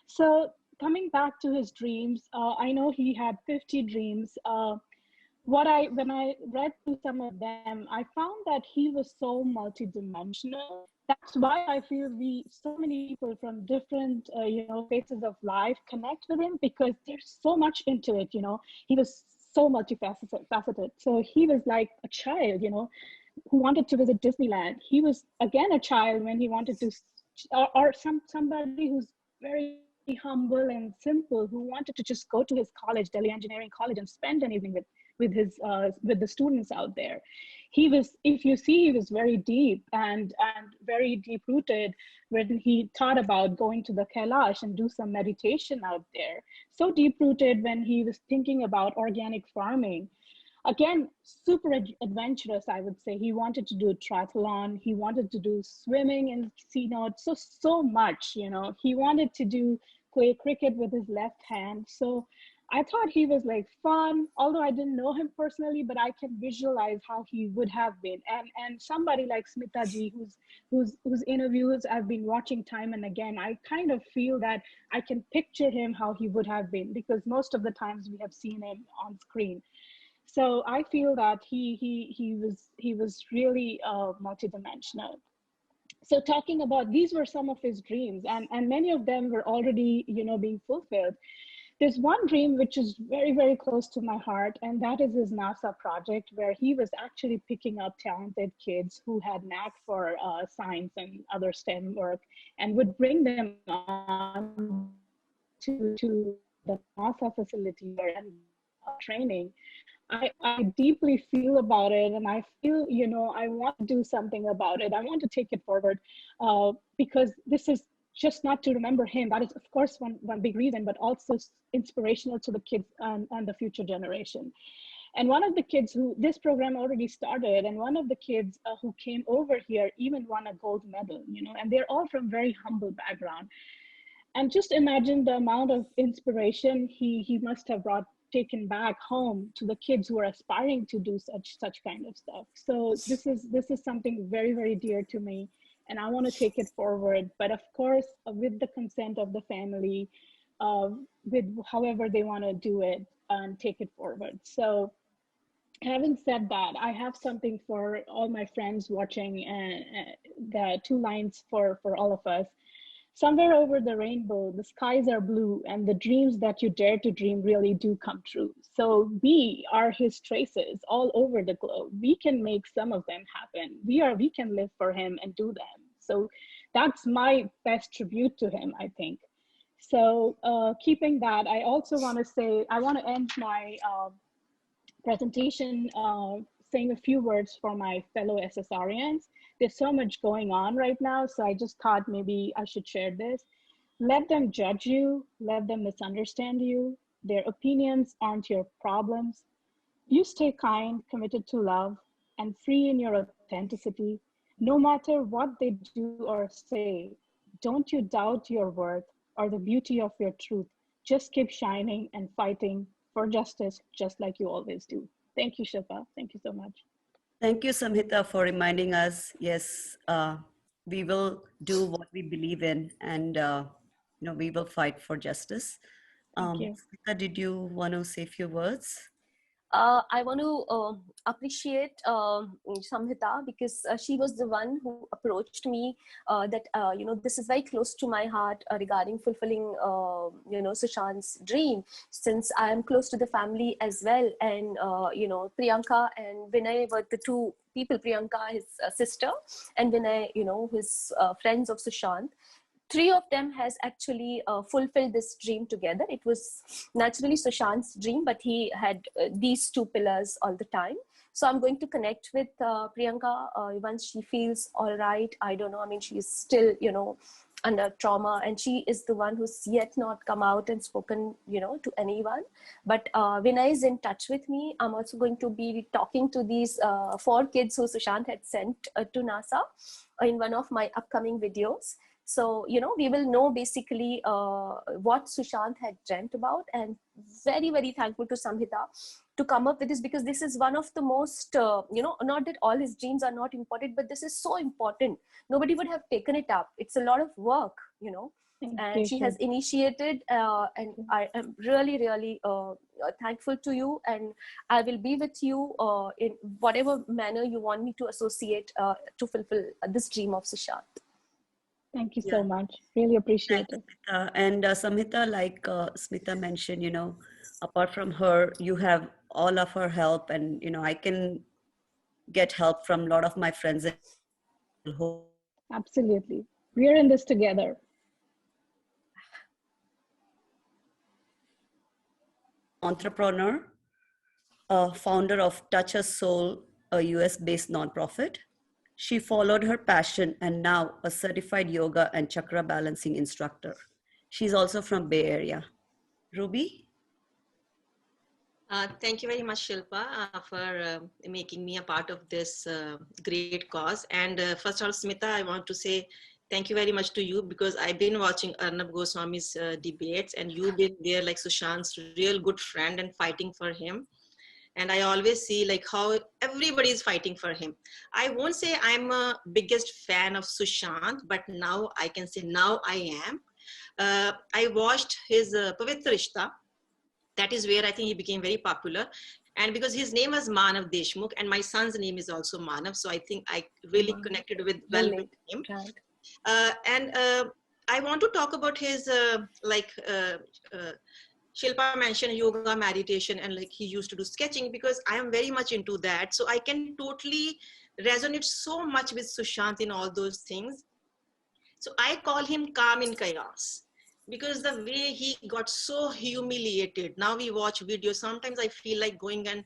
So coming back to his dreams, I know he had 50 dreams. When I read through some of them, I found that he was so multidimensional. That's why I feel so many people from different, you know, phases of life connect with him, because there's so much into it. You know, he was so multifaceted. So he was like a child, you know, who wanted to visit Disneyland. He was again a child when he wanted to, or somebody who's very humble and simple, who wanted to just go to his college, Delhi Engineering College, and spend an evening with the students out there. He was, if you see, he was very deep and very deep rooted when he thought about going to the Kailash and do some meditation out there. So deep rooted when he was thinking about organic farming. Again, super adventurous, I would say. He wanted to do triathlon. He wanted to do swimming and so much, you know. He wanted to play cricket with his left hand. So I thought he was like fun, although I didn't know him personally, but I can visualize how he would have been. And somebody like Smita ji, whose interviews I've been watching time and again, I kind of feel that I can picture him how he would have been, because most of the times we have seen him on screen. So I feel that he was really multidimensional. So talking about, these were some of his dreams, and many of them were already, you know, being fulfilled. There's one dream which is very, very close to my heart, and that is his NASA project, where he was actually picking up talented kids who had knack for science and other STEM work, and would bring them on to the NASA facility and training. I deeply feel about it, and I feel, you know, I want to do something about it. I want to take it forward, because this is just not to remember him. That is, of course, one big reason, but also inspirational to the kids and the future generation. And one of the kids who, this program already started, and one of the kids who came over here even won a gold medal, you know, and they're all from very humble background. And just imagine the amount of inspiration he must have taken back home to the kids who are aspiring to do such kind of stuff. So this is something very, very dear to me, and I want to take it forward. But of course, with the consent of the family, with however they want to do it and take it forward. So having said that, I have something for all my friends watching, the 2 lines for all of us. Somewhere over the rainbow, the skies are blue, and the dreams that you dare to dream really do come true. So we are his traces all over the globe. We can make some of them happen. We can live for him and do them. So that's my best tribute to him, I think. So keeping that, I also want to say, I want to end my presentation saying a few words for my fellow SSRians. There's so much going on right now, so I just thought maybe I should share this. Let them judge you, let them misunderstand you. Their opinions aren't your problems. You stay kind, committed to love, and free in your authenticity. No matter what they do or say, don't you doubt your worth or the beauty of your truth. Just keep shining and fighting for justice, just like you always do. Thank you, Shilpa. Thank you so much. Thank you, Samhita, for reminding us. Yes, we will do what we believe in, and you know, we will fight for justice. Thank you. Smita, did you want to say a few words? I want to appreciate Samhita, because she was the one who approached me that, this is very close to my heart regarding fulfilling, Sushant's dream, since I am close to the family as well. And, Priyanka and Vinay were the two people, Priyanka, his sister, and Vinay, his friends of Sushant. Three of them has actually fulfilled this dream together. It was naturally Sushant's dream, but he had these two pillars all the time. So I'm going to connect with Priyanka once she feels all right. I don't know. I mean, she's still, under trauma, and she is the one who's yet not come out and spoken, to anyone. But Vinay is in touch with me. I'm also going to be talking to these 4 kids who Sushant had sent to NASA in one of my upcoming videos. So, we will know basically what Sushant had dreamt about, and very, very thankful to Samhita to come up with this, because this is one of the most, not that all his dreams are not important, but this is so important. Nobody would have taken it up. It's a lot of work, and she has initiated, and I am really, really thankful to you, and I will be with you in whatever manner you want me to associate to fulfill this dream of Sushant. Thank you so much. Really appreciate it. And Samhita, like Smita mentioned, apart from her, you have all of her help, and I can get help from a lot of my friends. Absolutely. We are in this together. Entrepreneur, founder of Touch a Soul, a US-based nonprofit. She followed her passion and now a certified yoga and chakra balancing instructor. She's also from Bay Area. Ruby? Thank you very much, Shilpa, for making me a part of this great cause. And first of all, Smita, I want to say thank you very much to you, because I've been watching Arnab Goswami's debates, and you've been there like Sushant's real good friend and fighting for him. And I always see like how everybody is fighting for him. I won't say I'm a biggest fan of Sushant, but now I can say now I am. I watched his Pavitra Rishta. That is where I think he became very popular. And because his name was Manav Deshmukh, and my son's name is also Manav, so I think I really connected with him. And I want to talk about his Shilpa mentioned yoga, meditation, and like he used to do sketching, because I am very much into that. So I can totally resonate so much with Sushant in all those things. So I call him calm in chaos, because the way he got so humiliated. Now we watch videos. Sometimes I feel like going and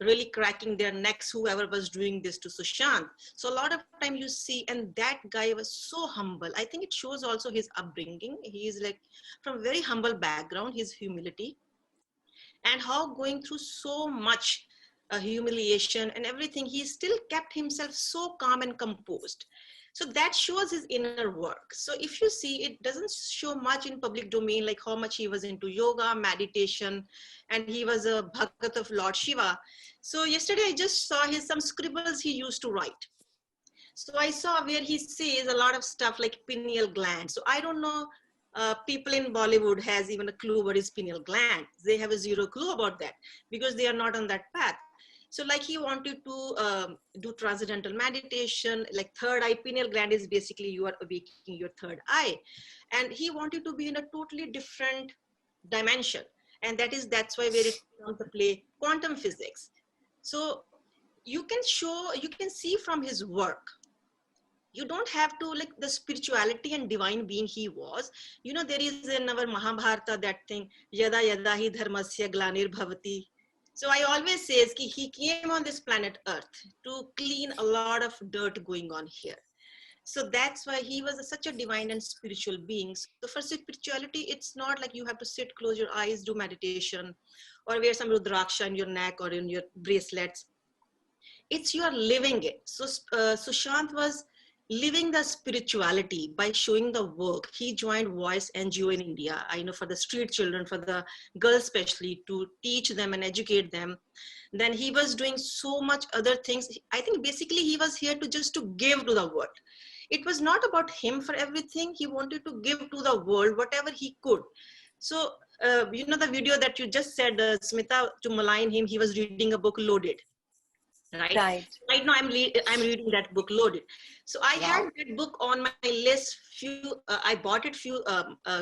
really cracking their necks, whoever was doing this to Sushant. So a lot of time you see, and that guy was so humble. I think it shows also his upbringing. He is like from very humble background, his humility, and how going through so much humiliation and everything, he still kept himself so calm and composed. So that shows his inner work. So if you see, it doesn't show much in public domain, like how much he was into yoga, meditation, and he was a bhagat of Lord Shiva. So yesterday I just saw some scribbles he used to write. So I saw where he says a lot of stuff like pineal gland. So I don't know, people in Bollywood has even a clue what is pineal gland. They have a zero clue about that, because they are not on that path. So like he wanted to do transcendental meditation, like third eye. Pineal gland is basically you are awakening your third eye. And he wanted to be in a totally different dimension. And that's why where it comes to play quantum physics. So you can see from his work, you don't have to like the spirituality and divine being he was. There is in our Mahabharata that thing, yada yada hi dharmasya glanir bhavati. So I always say he came on this planet Earth to clean a lot of dirt going on here. So that's why he was such a divine and spiritual being. So for spirituality, it's not like you have to sit, close your eyes, do meditation, or wear some rudraksha in your neck or in your bracelets. It's you are living it. So Sushant was living the spirituality by showing the work. He joined Voice NGO in India, I know, for the street children, for the girls especially, to teach them and educate them. Then he was doing so much other things. I think basically he was here to just to give to the world. It was not about him for everything. He wanted to give to the world whatever he could. So you know, the video that you just said, Smita, to malign him, he was reading a book, Loaded. Right now I'm reading that book, Loaded. So I had that book on my list I bought it few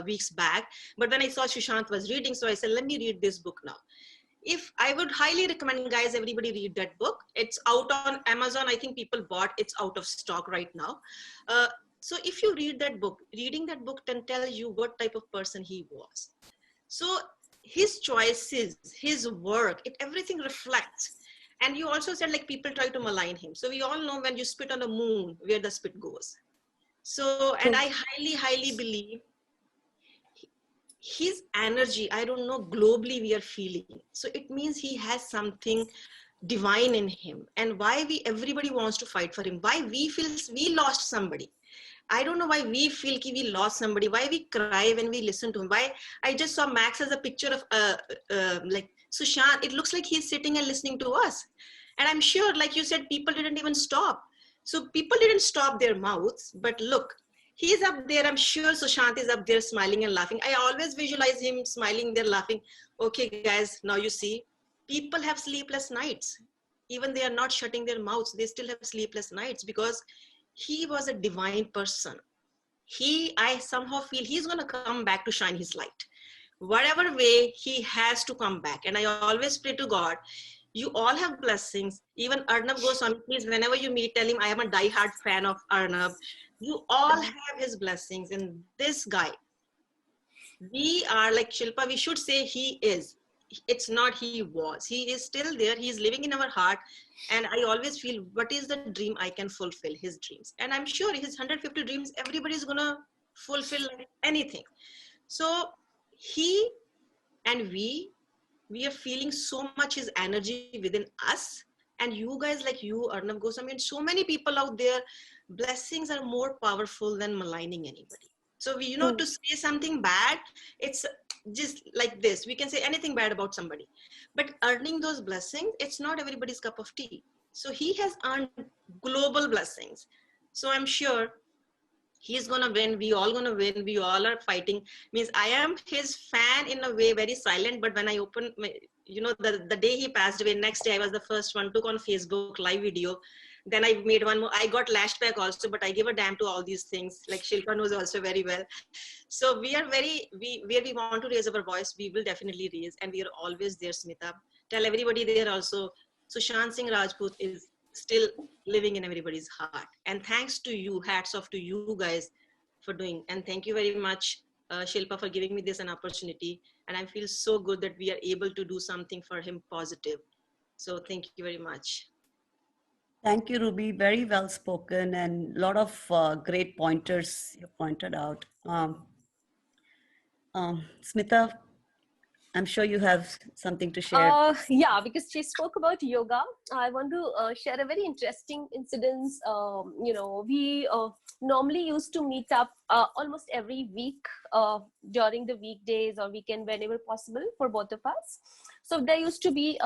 weeks back, but then I saw Sushant was reading, so I said, let me read this book now. If I would highly recommend, guys, everybody read that book. It's out on Amazon. I think people bought, it's out of stock right now. So if you read that book, reading that book can tell you what type of person he was. So his choices, his work, everything reflects. And you also said, like, people try to malign him. So we all know when you spit on the moon, where the spit goes. So, and I highly, highly believe his energy, I don't know, globally we are feeling. So it means he has something divine in him. And why everybody wants to fight for him. Why we feel we lost somebody. I don't know why we feel we lost somebody. Why we cry when we listen to him. Why I just saw Max as a picture of like Sushant. It looks like he's sitting and listening to us. And I'm sure, like you said, people didn't even stop. So people didn't stop their mouths, but look, he's up there. I'm sure Sushant is up there smiling and laughing. I always visualize him smiling there, laughing. Okay, guys, now you see, people have sleepless nights. Even they are not shutting their mouths, they still have sleepless nights because he was a divine person. I somehow feel he's going to come back to shine his light. Whatever way, he has to come back. And I always pray to God, you all have blessings. Even Arnab Goswami, please, whenever you meet, tell him I am a diehard fan of Arnab. You all have his blessings. And this guy, we are like Shilpa, we should say he is. It's not he was. He is still there. He is living in our heart. And I always feel, what is the dream I can fulfill? His dreams. And I'm sure his 150 dreams, everybody is going to fulfill anything. So he and we are feeling so much his energy within us. And you guys, like you, Arnab Goswami, and so many people out there, blessings are more powerful than maligning anybody. So we, to say something bad, it's just like this. We can say anything bad about somebody, but earning those blessings, it's not everybody's cup of tea. So he has earned global blessings. So I'm sure he's gonna win. We all gonna win. We all are fighting. Means I am his fan in a way, very silent. But when I open, the day he passed away, next day I was the first one, took on Facebook live video. Then I made one more. I got lashed back also, but I give a damn to all these things. Like Shilpa knows also very well. So we are where we want to raise our voice, we will definitely raise. And we are always there, Smita. Tell everybody there also, Sushant Singh Rajput is still living in everybody's heart. And thanks to you, hats off to you guys for doing. And thank you very much, Shilpa, for giving me this an opportunity. And I feel so good that we are able to do something for him positive. So thank you very much. Thank you, Ruby. Very well spoken and a lot of great pointers you pointed out. Smita, I'm sure you have something to share. Yeah, because she spoke about yoga. I want to share a very interesting incident. We normally used to meet up almost every week during the weekdays or weekend, whenever possible for both of us. So there used to be,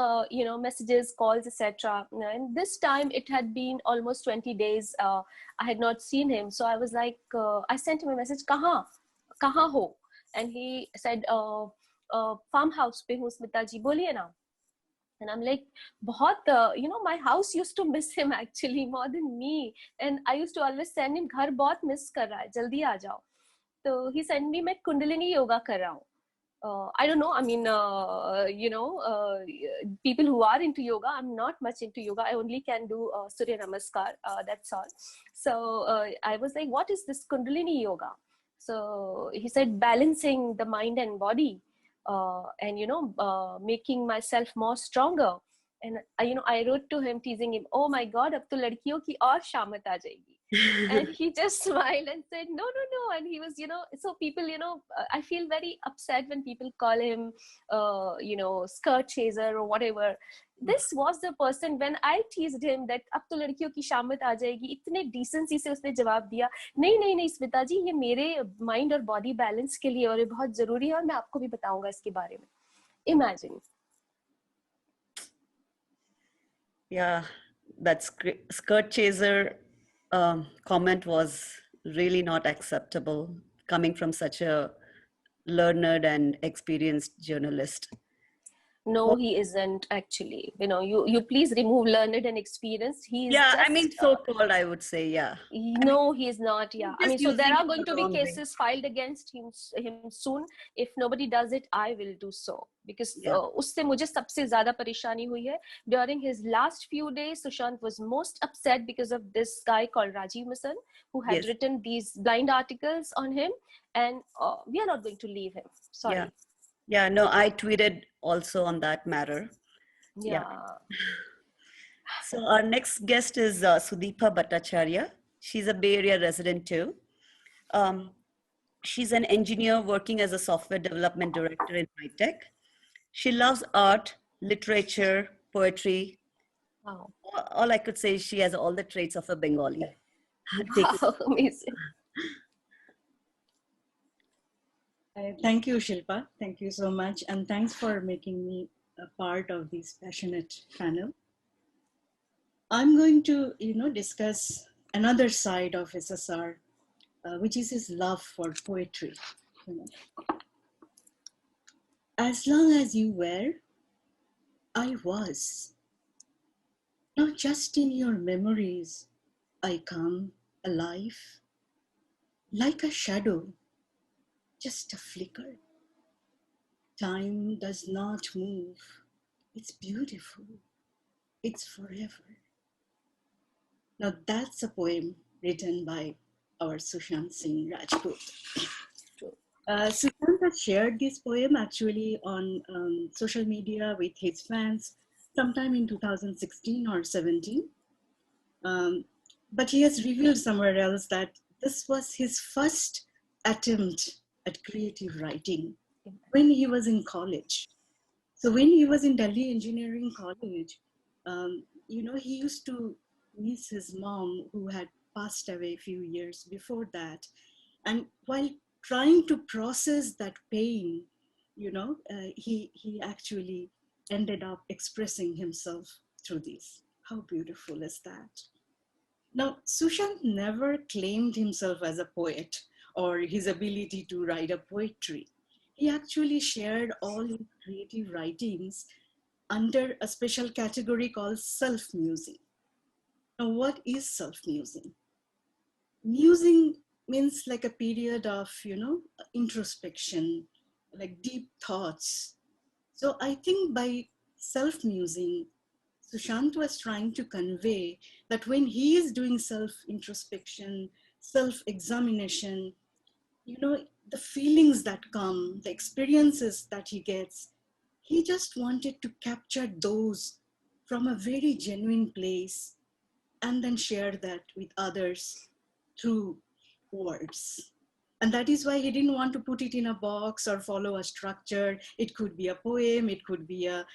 messages, calls, etc. And this time it had been almost 20 days. I had not seen him. So I was like, I sent him a message, kahan ho? And he said, farmhouse pe hu, Smita ji, boliye na. And I'm like, my house used to miss him actually more than me. And I used to always send him, ghar bahut miss kar raha hai, jaldi aa jao. So he sent me, main Kundalini yoga kar raha hu. I don't know. I mean, people who are into yoga, I'm not much into yoga. I only can do Surya Namaskar. That's all. So I was like, what is this Kundalini yoga? So he said, balancing the mind and body and, making myself more stronger. And, I wrote to him, teasing him, oh my God, ab to ladkiyon ki aur shamat aa jayegi. And he just smiled and said, no. And he was, so people, I feel very upset when people call him, skirt chaser or whatever. This was the person when I teased him that ab to ladkiyon ki shamat aa jayegi, itne decency se usne jawab diya, nahi Smita ji, ye mere mind aur body balance ke liye aur ye bahut zaruri hai aur main aapko bhi bataunga iske bare mein. Imagine. Yeah, that skirt chaser comment was really not acceptable coming from such a learned and experienced journalist. No, he isn't actually. You please remove learned and experienced. He is Yeah, I just mean, so-called, I would say, yeah. no, he is not. Yeah, I mean, Just so there using are it going the to be wrong way. cases filed against him soon. If nobody does it, I will do so, because Yeah. उससे मुझे सबसे ज़्यादा परेशानी हुई है. During his last few days, Sushant was most upset because of this guy called Rajiv Masan, who had Yes. written these blind articles on him, and we are not going to leave him. Sorry. Yeah. Yeah, no, I tweeted also on that matter. Yeah. So our next guest is Sudeepa Bhattacharya. She's a Bay Area resident too. She's an engineer working as a software development director in high tech. She loves art, literature, poetry. Wow. All I could say is she has all the traits of a Bengali. Wow, amazing. Thank you, Shilpa. Thank you so much. And thanks for making me a part of this passionate panel. I'm going to, discuss another side of SSR, which is his love for poetry. As long as you were, I was. Now just in your memories, I come alive, like a shadow, just a flicker. Time does not move. It's beautiful. It's forever. Now that's a poem written by our Sushant Singh Rajput. Sushant has shared this poem actually on social media with his fans sometime in 2016 or 17. But he has revealed somewhere else that this was his first attempt at creative writing when he was in college. So when he was in Delhi Engineering College, he used to miss his mom, who had passed away a few years before that. And while trying to process that pain, he actually ended up expressing himself through this. How beautiful is that? Now, Sushant never claimed himself as a poet or his ability to write a poetry. He actually shared all his creative writings under a special category called self-musing. Now, what is self-musing? Musing means like a period of, introspection, like deep thoughts. So I think by self-musing, Sushant was trying to convey that when he is doing self-introspection, self-examination, the feelings that come, the experiences that he gets, he just wanted to capture those from a very genuine place and then share that with others through words. And that is why he didn't want to put it in a box or follow a structure. It could be a poem, it could be a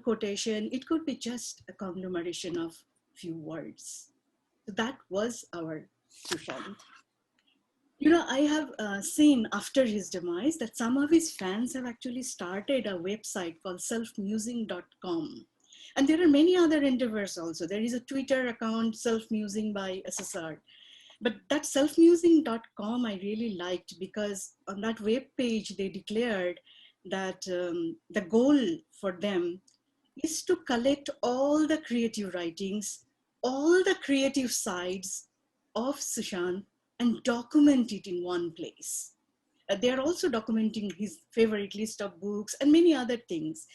quotation, it could be just a conglomeration of few words. So that was our Sushant. I have seen after his demise that some of his fans have actually started a website called selfmusing.com. And there are many other endeavors also. There is a Twitter account, Self-Musing by SSR. But that selfmusing.com I really liked, because on that web page they declared that the goal for them is to collect all the creative writings, all the creative sides of Sushant, and document it in one place. They are also documenting his favorite list of books and many other things.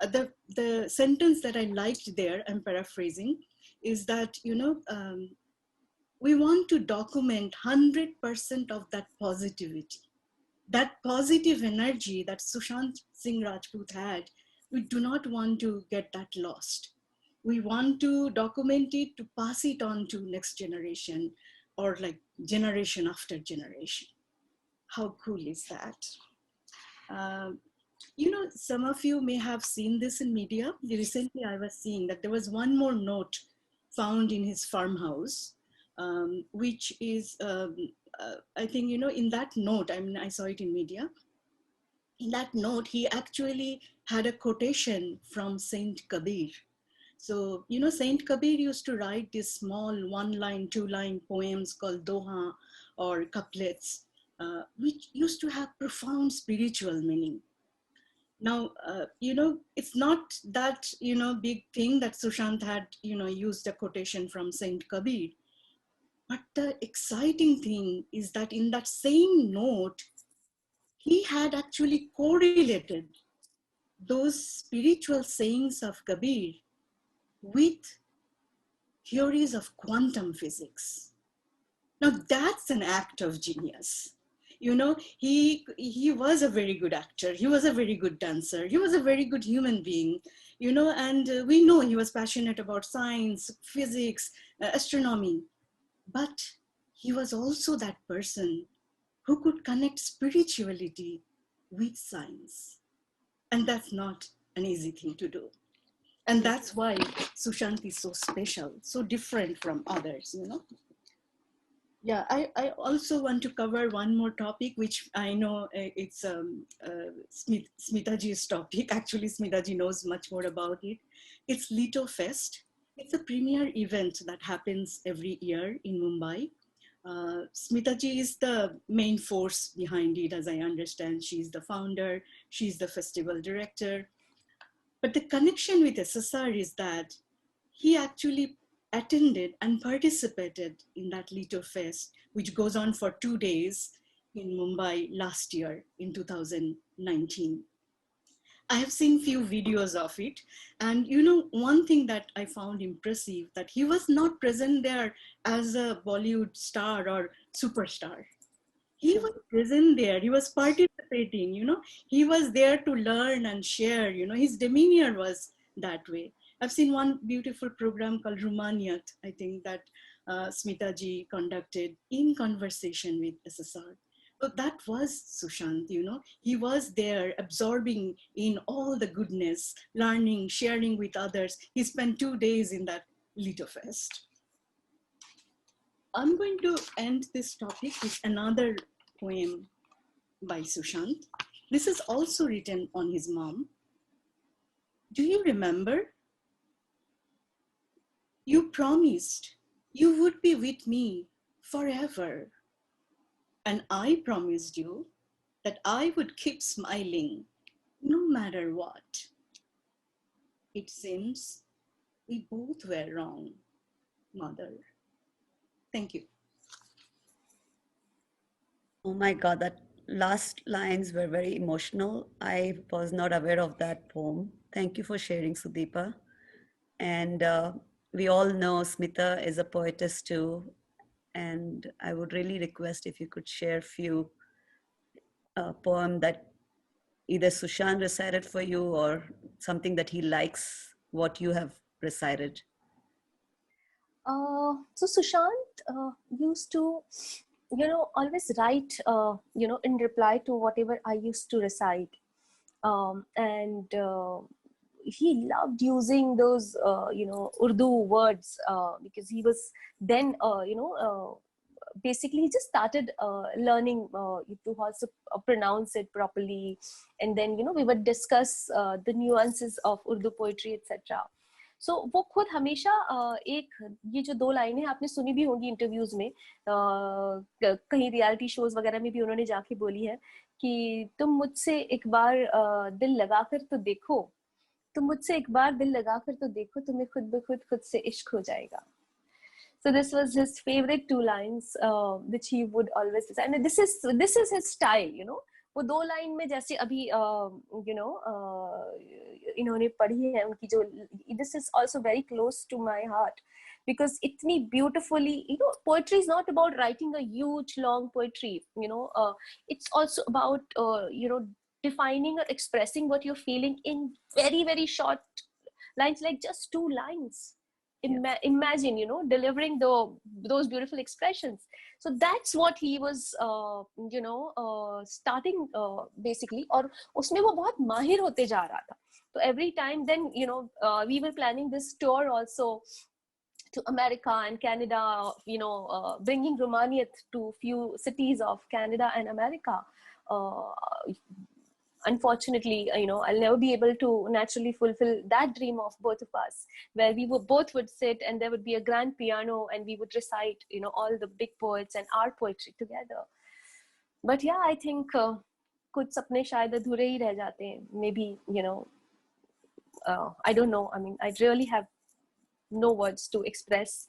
The sentence that I liked there, I'm paraphrasing, is that, we want to document 100% of that positivity. That positive energy that Sushant Singh Rajput had, we do not want to get that lost. We want to document it, to pass it on to next generation, or like generation after generation. How cool is that? Some of you may have seen this in media. Recently, I was seeing that there was one more note found in his farmhouse, which is, I think, in that note, I saw it in media. In that note, he actually had a quotation from Saint Kabir. So, Saint Kabir used to write these small 1-line, 2-line poems called doha or couplets, which used to have profound spiritual meaning. Now, it's not that, big thing that Sushant had, used a quotation from Saint Kabir. But the exciting thing is that in that same note, he had actually correlated those spiritual sayings of Kabir with theories of quantum physics. Now that's an act of genius. He was a very good actor. He was a very good dancer. He was a very good human being, and we know he was passionate about science, physics, astronomy. But he was also that person who could connect spirituality with science. And that's not an easy thing to do. And that's why Sushant is so special, so different from others, Yeah, I also want to cover one more topic, which I know it's Smitaji's topic. Actually, Smitaji knows much more about it. It's Lito Fest. It's a premier event that happens every year in Mumbai. Smitaji is the main force behind it, as I understand. She's the founder, she's the festival director. But the connection with SSR is that he actually attended and participated in that Lito Fest, which goes on for 2 days in Mumbai last year in 2019. I have seen few videos of it. And one thing that I found impressive, that he was not present there as a Bollywood star or superstar. He was present there, he was participating, he was there to learn and share, his demeanor was that way. I've seen one beautiful program called Rumaniyat, I think that Smitaji conducted in conversation with SSR. So that was Sushant, he was there absorbing in all the goodness, learning, sharing with others. He spent 2 days in that Lito Fest. I'm going to end this topic with another poem by Sushant. This is also written on his mom. Do you remember? You promised you would be with me forever. And I promised you that I would keep smiling no matter what. It seems we both were wrong, Mother. Thank you. Oh my God, that last lines were very emotional. I was not aware of that poem. Thank you for sharing, Sudeepa. And we all know Smita is a poetess too. And I would really request if you could share a few poem that either Sushant recited for you or something that he likes what you have recited. So Sushant used to, always write, in reply to whatever I used to recite. He loved using those, Urdu words because he was then, basically he just started learning to also pronounce it properly. And then, we would discuss the nuances of Urdu poetry, etc. So वो खुद हमेशा एक ये जो 2 लाइनें आपने सुनी भी होंगी इंटरव्यूज में, कहीं रियलिटी शोज वगैरह में भी उन्होंने जाके बोली है कि तुम मुझसे एक बार दिल लगाकर तो देखो, तुम मुझसे एक बार दिल लगाकर तो देखो, तुम्हें खुद से इश्क हो जाएगा. So this was his favorite 2 lines, which he would always say. And this is his style, वो 2 लाइन में जैसे अभी इन्होंने पढ़ी है उनकी जो, this is also very close to my heart because itni beautifully, poetry is not about writing a huge long poetry, it's also about defining or expressing what you're feeling in very, very short lines, like just 2 lines. Imagine, delivering those beautiful expressions. So that's what he was, starting basically. और उसमें वो बहुत माहिर होते जा रहा था. So every time then, we were planning this tour also to America and Canada, bringing Romaniyat to few cities of Canada and America. Unfortunately, I'll never be able to naturally fulfill that dream of both of us, where we both would sit and there would be a grand piano and we would recite, all the big poets and our poetry together. But yeah, I think कुछ सपने शायद अधूरे ही रह जाते हैं. Maybe, I don't know. I mean, I really have no words to express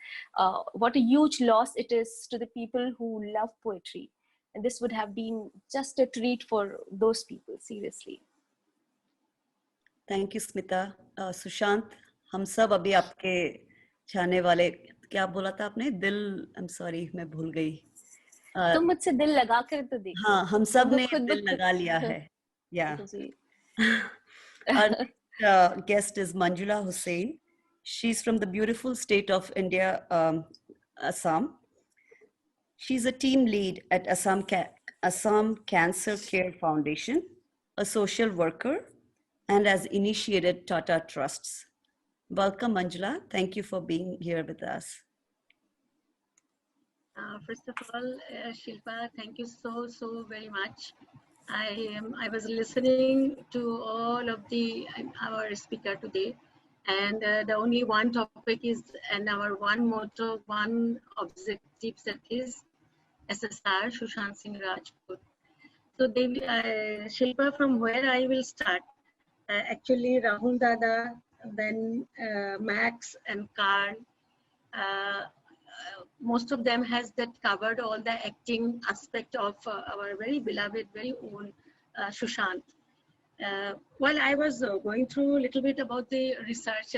what a huge loss it is to the people who love poetry. And this would have been just a treat for those people, seriously. Thank you, Smita. Sushant, हम सब अभी आपके चाहने वाले, क्या बोला था आपने? दिल, I'm sorry, मैं भूल गई. तुम मुझसे दिल लगा कर तो देखो. हाँ, हम सब तो ने खुद दिल लगा लिया है. Yeah. Ji. Our next, guest is Manjula Hussain. She's from the beautiful state of India, Assam. She's a team lead at Assam Cancer Care Foundation, a social worker, and has initiated Tata Trusts. Welcome, Manjula. Thank you for being here with us. First of all, Shilpa, thank you so very much. I was listening to all of our speaker today, and the only one topic is, and our one motto, one objective, that is SSR, Sushant Singh Rajput. So Shilpa, from where I will start, actually Rahul Dada, then Max and Karl, most of them has that covered all the acting aspect of our very beloved, very own Sushant. While I was going through a little bit about the research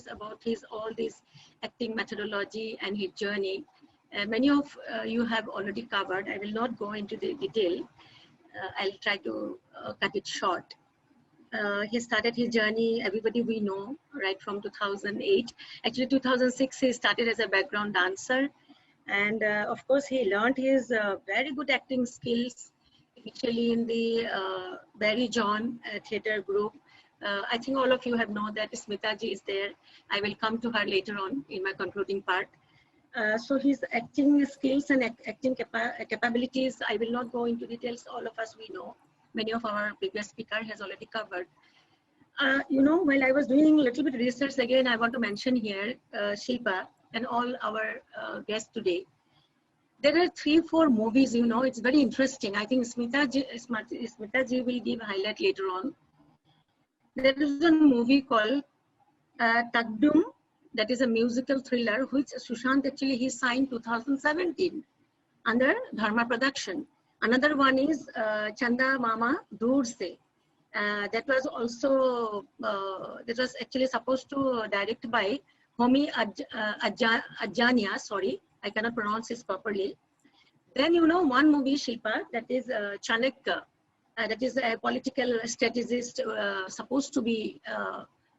about all this acting methodology and his journey, many of you have already covered. I will not go into the detail. I'll try to cut it short. He started his journey, everybody we know, right from 2008. Actually, 2006, he started as a background dancer. And of course, he learned his very good acting skills, initially in the Barry John theater group. I think all of you have known that Smita ji is there. I will come to her later on in my concluding part. So his acting skills and acting capabilities, I will not go into details. All of us we know. Many of our previous speaker has already covered. While I was doing a little bit research, again, I want to mention here, Shilpa and all our guests today. There are 3-4 movies, it's very interesting. I think Smita ji will give a highlight later on. There is a movie called Takdum, that is a musical thriller, which Sushant actually he signed 2017 under Dharma Production. Another one is Chanda Mama Dur Se. That was also, that was actually supposed to direct by Homi Ajania, sorry, I cannot pronounce this properly. Then, one movie, Shilpa, that is Chanakya, that is a political strategist supposed to be,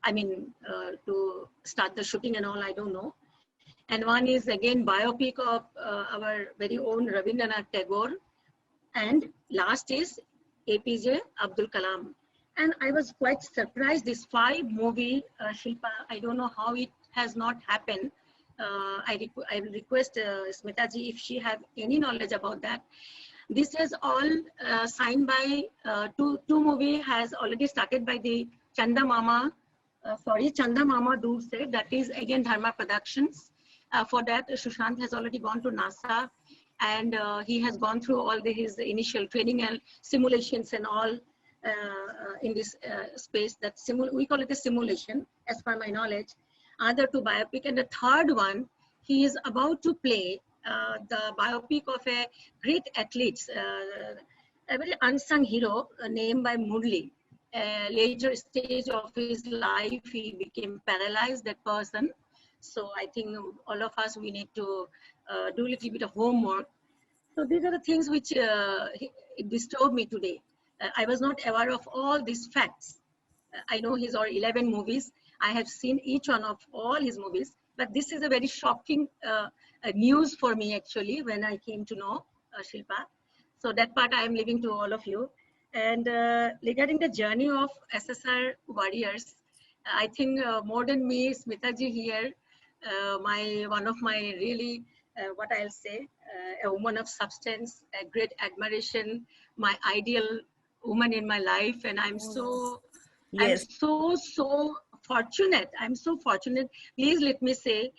to start the shooting and all, I don't know. And one is again biopic of our very own Rabindranath Tagore. And last is APJ Abdul Kalam. And I was quite surprised, this 5 movie, Shilpa, I don't know how it has not happened. I will request Smita ji if she have any knowledge about that. This is all signed by, two movie has already started by the Chanda Mama Dur Se, that is again Dharma Productions. For that, Sushant has already gone to NASA. And he has gone through all his initial training and simulations and all in this space. That we call it a simulation, as per my knowledge. Other 2 biopic, and the third one, he is about to play the biopic of a great athlete, a very unsung hero named by Murli. Later stage of his life, he became paralyzed, that person. So I think all of us, we need to do a little bit of homework. So these are the things which it disturbed me today. I was not aware of all these facts. I know his 11 movies. I have seen each one of all his movies, but this is a very shocking news for me actually when I came to know Shilpa. So that part I am leaving to all of you. And regarding the journey of SSR warriors, I think more than me, Smita ji here, one of my really, what I'll say, a woman of substance, a great admiration, my ideal woman in my life. And I'm so, Yes. I'm so fortunate. I'm so fortunate. Please let me say,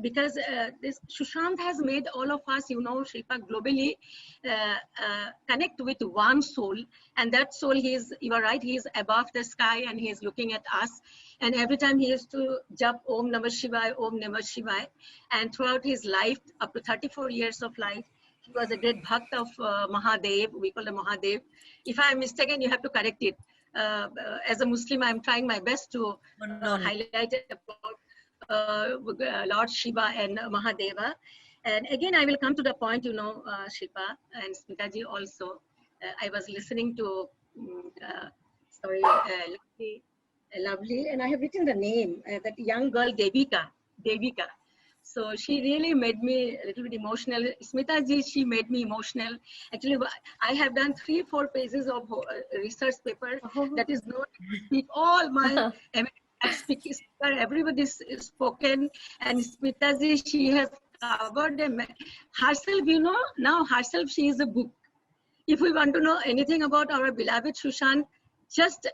because this Sushant has made all of us, Shilpa, globally connect with one soul. And that soul, you are right, he is above the sky and he is looking at us. And every time he used to jump Om Namah Shivaya, Om Namah Shivaya. And throughout his life, up to 34 years of life, he was a great bhakt of Mahadev. We call him Mahadev. If I am mistaken, you have to correct it. As a Muslim, I'm trying my best to highlight about Lord Shiva and Mahadeva. And again, I will come to the point, Shilpa and Smita ji also. I was listening to, lovely, and I have written the name, that young girl, Devika. So she really made me a little bit emotional. Smita ji, she made me emotional. Actually, I have done 3-4 pages of research paper that is not speak all my speaker. Everybody's spoken, and Smita ji, she has covered herself. Now herself she is a book. If we want to know anything about our beloved Sushant, just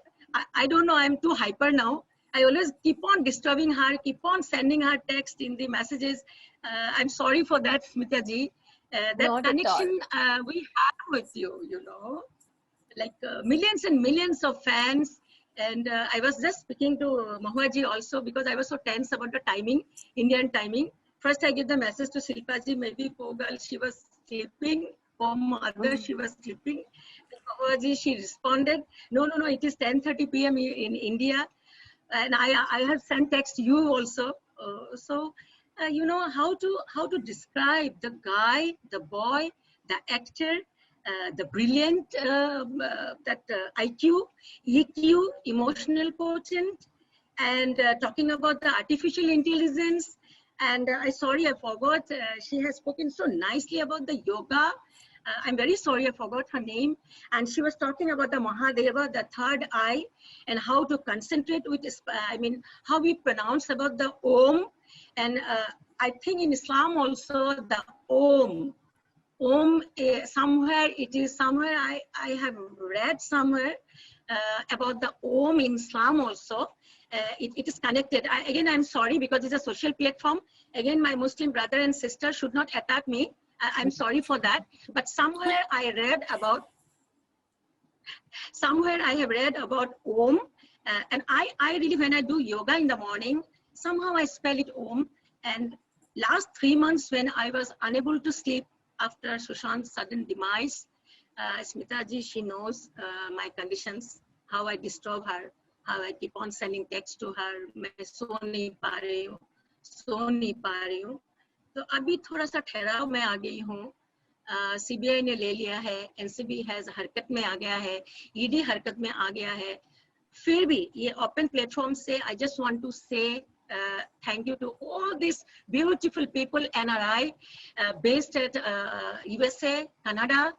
I don't know. I'm too hyper now. I always keep on disturbing her, keep on sending her text in the messages. I'm sorry for that, Smita ji. That connection we have with you, like millions and millions of fans. And I was just speaking to Mahua ji also because I was so tense about the timing, Indian timing. First, I give the message to Shilpa ji, maybe poor girl, she was sleeping. Poor mother, she was sleeping. Mahua ji, she responded, no, it is 10:30 p.m. in India. And I have sent text to you also. How to describe the guy, the boy, the actor, the brilliant IQ, EQ, emotional quotient, and talking about the artificial intelligence. And I forgot. She has spoken so nicely about the yoga. I'm very sorry, I forgot her name. And she was talking about the Mahadeva, the third eye, and how to concentrate with, how we pronounce about the Om. And I think in Islam also, the Om, somewhere I have read somewhere about the Om in Islam also. It is connected. I'm sorry because it's a social platform. Again, my Muslim brother and sister should not attack me. I'm sorry for that, but somewhere I have read about Om, and I really, when I do yoga in the morning, somehow I spell it Om. And last 3 months when I was unable to sleep after Sushant's sudden demise, Smita ji, she knows my conditions, how I disturb her, how I keep on sending text to her, मैं सो नहीं पा रही हूँ. तो अभी थोड़ा सा ठहराव में आ गई हूँ. CBI ने ले लिया है, NCB हैज हरकत में आ गया है, ED हरकत में आ गया है. फिर भी ये ओपन प्लेटफॉर्म से I just want to say thank you to all these beautiful people, NRI, based at USA, Canada.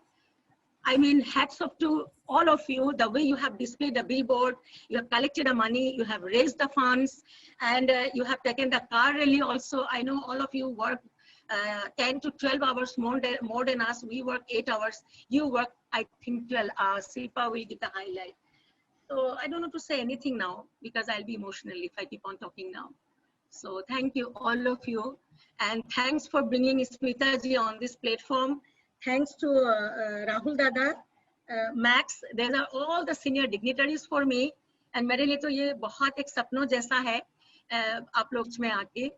I mean, hats off to all of you, the way you have displayed the billboard, you have collected the money, you have raised the funds, and you have taken the car rally also. I know all of you work 10 to 12 hours more than us. We work 8 hours. You work, I think, 12 hours. Shilpa will give the highlight. So I don't know to say anything now because I'll be emotional if I keep on talking now. So thank you, all of you. And thanks for bringing Smita ji on this platform. Thanks to Rahul Dada, Max. These are all the senior dignitaries for me. And मेरे लिए तो ये बहुत एक सपनों जैसा है आप लोग में आके.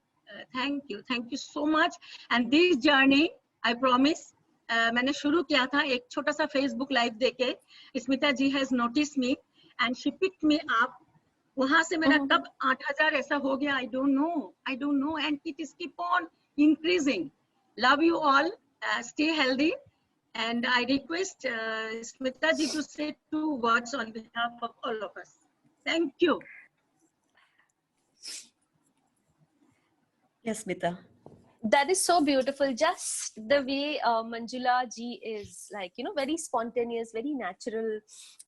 Thank you so much. And this journey, I promise, मैंने शुरू किया था एक छोटा सा Facebook live देके. Smita ji has noticed me and she picked me up. वहाँ से मेरा कब 8,000 ऐसा हो गया, I don't know, and it is keep on increasing. Love you all, stay healthy, and I request Smita ji to say 2 words on behalf of all of us. Thank you. Yes, Mehta. That is so beautiful. Just the way Manjula ji is, like, very spontaneous, very natural.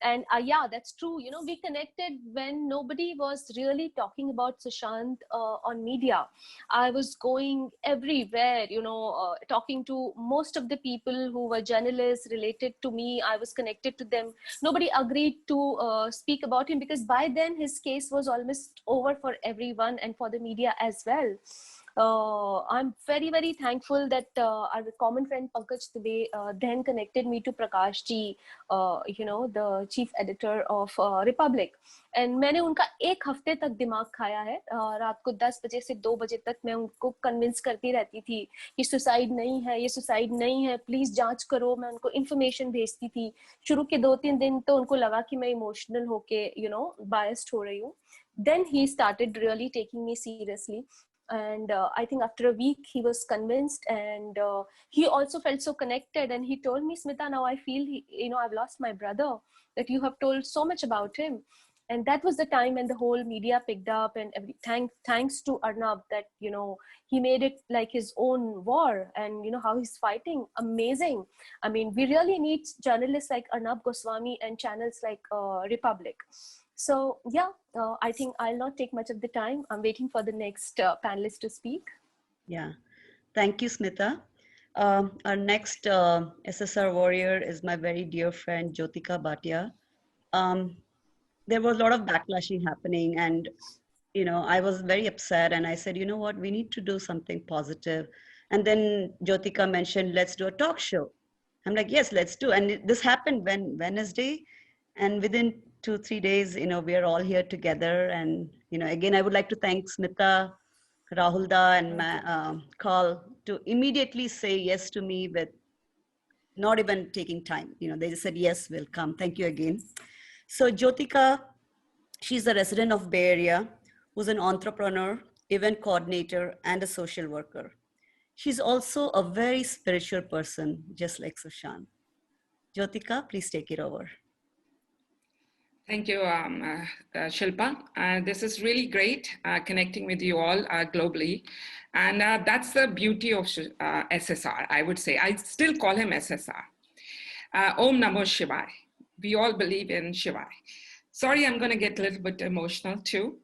And yeah, that's true. We connected when nobody was really talking about Sushant on media. I was going everywhere, talking to most of the people who were journalists related to me. I was connected to them. Nobody agreed to speak about him because by then his case was almost over for everyone and for the media as well. I'm very, very thankful that our common friend Pankaj Dubey then connected me to Prakash ji, the chief editor of Republic. And मैंने उनका एक हफ्ते तक दिमाग खाया है. रात को 10 बजे से 2 बजे तक मैं उनको कन्विंस करती रहती थी कि सुसाइड नहीं है, ये सुसाइड नहीं है, प्लीज जांच करो. मैं उनको इन्फॉर्मेशन भेजती थी. शुरू के 2-3 दिन तो उनको लगा कि मैं इमोशनल होके बायस्ड हो रही हूँ. Then he started really taking me seriously. And I think after a week he was convinced, and he also felt so connected, and he told me, Smita, now I feel I've lost my brother, that you have told so much about him. And that was the time when the whole media picked up, and thanks to Arnab that he made it like his own war, and how he's fighting. Amazing. I mean, we really need journalists like Arnab Goswami and channels like Republic. So yeah, I think I'll not take much of the time. I'm waiting for the next panelist to speak. Yeah, thank you, Smita. Our next SSR warrior is my very dear friend, Jyotika Bhatia. There was a lot of backlashing happening, and I was very upset, and I said, you know what, we need to do something positive. And then Jyotika mentioned, let's do a talk show. I'm like, yes, let's do. And this happened Wednesday, and within 2-3 days, we are all here together. And, again, I would like to thank Smita, Rahul Da, and Karl to immediately say yes to me with not even taking time. They just said, yes, we'll come. Thank you again. So Jyotika, she's a resident of Bay Area, who's an entrepreneur, event coordinator, and a social worker. She's also a very spiritual person, just like Sushant. Jyotika, please take it over. Thank you, Shilpa. This is really great connecting with you all globally. And that's the beauty of SSR, I would say. I still call him SSR. Om Namo Shivaya. We all believe in Shivaya. Sorry, I'm going to get a little bit emotional too.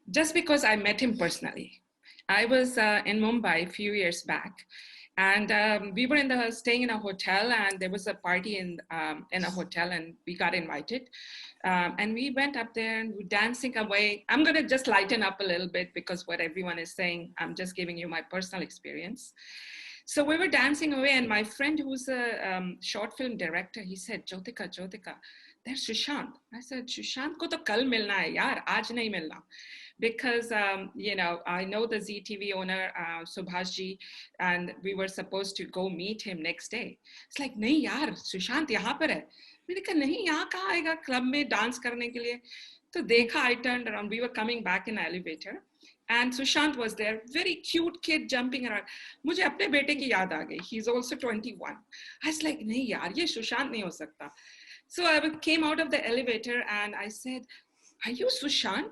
Just because I met him personally. I was in Mumbai a few years back. And we were staying in a hotel, and there was a party in a hotel, and we got invited. And we went up there and we were dancing away. I'm going to just lighten up a little bit because what everyone is saying, I'm just giving you my personal experience. So we were dancing away, and my friend who's a short film director, he said, Jyotika, there's Sushant. I said, Sushant ko to kal milna hai yaar, aaj nahi milna. Because, I know the ZTV owner, Subhashji, and we were supposed to go meet him next day. It's like, nahi yaar, Sushant yahan par hai. मैंने कहा नहीं यहाँ कहाँ आएगा club में dance करने के लिए. तो देखा, I turned around. We were coming back in an elevator. And Sushant was there, very cute kid jumping around. मुझे अपने बेटे की याद आ गई. He's also 21. I was like, नहीं यार, ये Sushant नहीं हो सकता. So I came out of the elevator and I said, are you Sushant?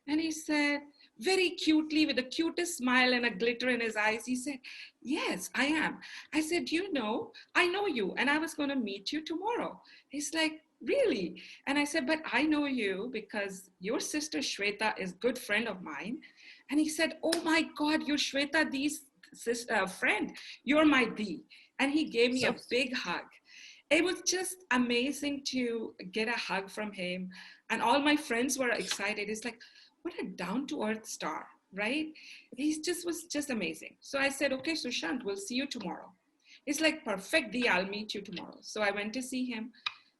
And he said, very cutely, with the cutest smile and a glitter in his eyes, he said, yes, I am. I said, I know you, and I was going to meet you tomorrow. He's like, really? And I said, but I know you because your sister Shweta is a good friend of mine. And he said, oh my God, you're Shweta Dee's friend. You're my Dee. And he gave me a big hug. It was just amazing to get a hug from him. And all my friends were excited. It's like, what a down-to-earth star, right? He was just amazing. So I said, okay, Sushant, we'll see you tomorrow. It's like, perfect, Dee, I'll meet you tomorrow. So I went to see him.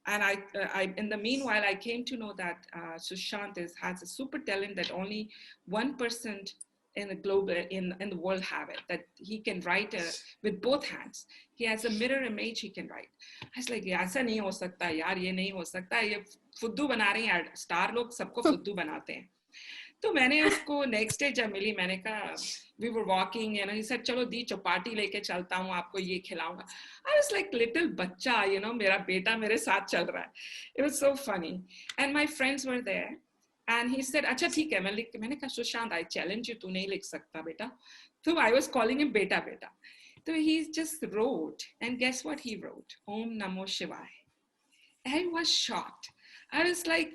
And I in the meanwhile, I came to know that Sushant has a super talent that only 1% in the globe, in the world have it, that he can write with both hands. He has a mirror image he can write. I was like, ऐसा नहीं हो सकता यार, ये नहीं हो सकता, ये फुद्दू बना रहे हैं, स्टार लोग सबको फुद्दू बनाते हैं. तो मैंने उसको नेक्स्ट डे जब मिली, मैंने कहा, we were walking, he said, चलो दी चौपाटी लेके चलता हूँ, आपको ये खिलाऊंगा. I was like little बच्चा, मेरा बेटा मेरे साथ चल रहा है. It was so funny. And my friends were there. And he said, अच्छा ठीक है, मैंने कहा, सुशांत, I challenge you, तू नहीं लिख सकता बेटा, So I was calling him Beta Beta. So he just wrote, and guess what he wrote? Om Namo Shivaya. I was shocked. I was like,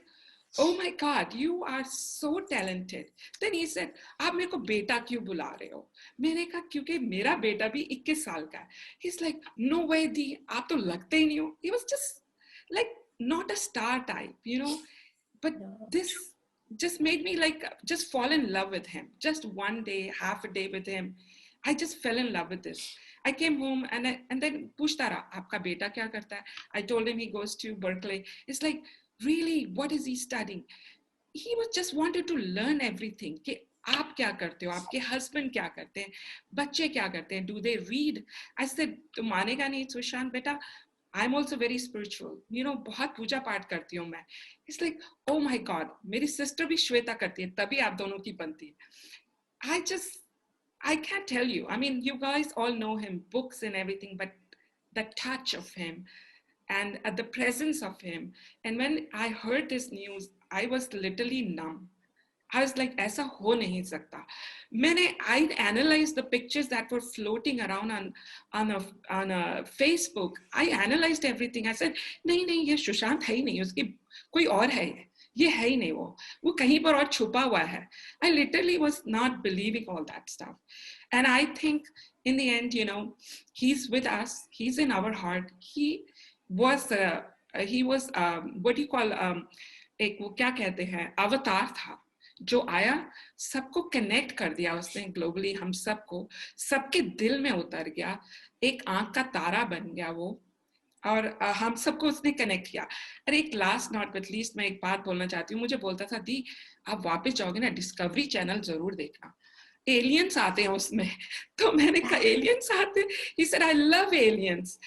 oh my God, you are so talented. Then he said, आप मेरे को बेटा क्यों बुला रहे हो? मैंने कहा क्योंकि मेरा बेटा भी 21 साल का है. He's like, no way, दी, आप तो लगते ही नहीं हो. He was just like not a star type, but this just made me like just fall in love with him. Just one day, half a day with him, I just fell in love with this. I came home and then पूछता रहा, आपका बेटा क्या करता है? I told him he goes to Berkeley. It's like, really, what is he studying? He was just wanted to learn everything. कि आप क्या करते हो? आपके husband क्या करते हैं? बच्चे क्या करते हैं? Do they read? I said, तो मानेगा नहीं सुशांत बेटा, I'm also very spiritual. बहुत पूजा पाठ करती हूँ मैं. It's like, oh my God, मेरी sister भी श्वेता करती है, तभी आप दोनों की बनती है. I can't tell you. I mean, you guys all know him, books and everything, but the touch of him and the presence of him. And when I heard this news, I was literally numb. I was like, ऐसा हो नहीं सकता. I analyzed the pictures that were floating around on a Facebook. I analyzed everything. I said, नहीं, ये सुशांत है ही नहीं, उसकी कोई और है. ये है ही नहीं वो कहीं पर और छुपा हुआ है. I literally was not believing all that stuff. And I think in the end, he's with us. He's in our heart. He was what do you call, एक वो क्या कहते हैं, अवतार था जो आया, सबको कनेक्ट कर दिया उसने ग्लोबली, हम सबको, सबके दिल में उतर गया, एक आंख का तारा बन गया वो, और हम सबको उसने कनेक्ट किया. अरे एक लास्ट नॉट बट लीस्ट मैं एक बात बोलना चाहती हूँ. मुझे बोलता था, दी आप वापस जाओगे ना, डिस्कवरी चैनल जरूर देखना, एलियंस आते हैं उसमें. तो मैंने कहा एलियंस आते हैं? He said I love aliens.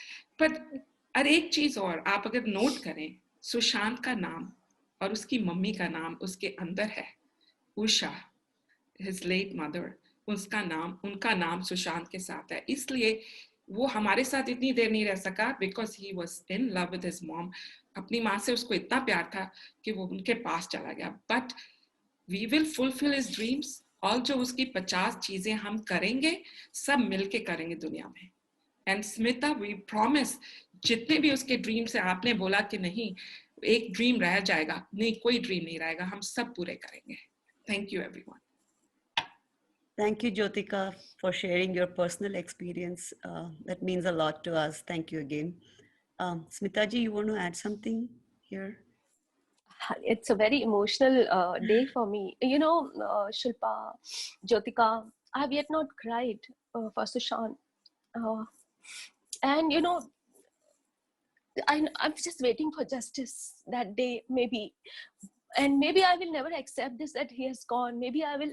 But अरे एक चीज और आप अगर नोट करें, सुशांत का नाम और उसकी मम्मी का नाम उसके अंदर है, उषा, his late mother, उनका नाम सुशांत के साथ है. इसलिए वो हमारे साथ इतनी देर नहीं रह सका, because he was in love with his mom. अपनी माँ से उसको इतना प्यार था कि वो उनके पास चला गया. But we will fulfill his dreams. और जो उसकी 50 चीजें हम करेंगे, सब मिलके करेंगे दुनिया में. And स्मिता, we promise, जितने भी उसके ड्रीम्स है, आपने बोला कि नहीं एक ड्रीम रह जाएगा, नहीं कोई ड्रीम नहीं रहेगा, हम सब पूरे करेंगे. Thank you, everyone. Thank you, Jyotika, for sharing your personal experience. That means a lot to us. Thank you again. Smita ji, you want to add something here? It's a very emotional day for me. Shilpa, Jyotika, I have yet not cried for Sushant. And, I'm just waiting for justice that day, maybe. And maybe I will never accept this, that he has gone. Maybe I will,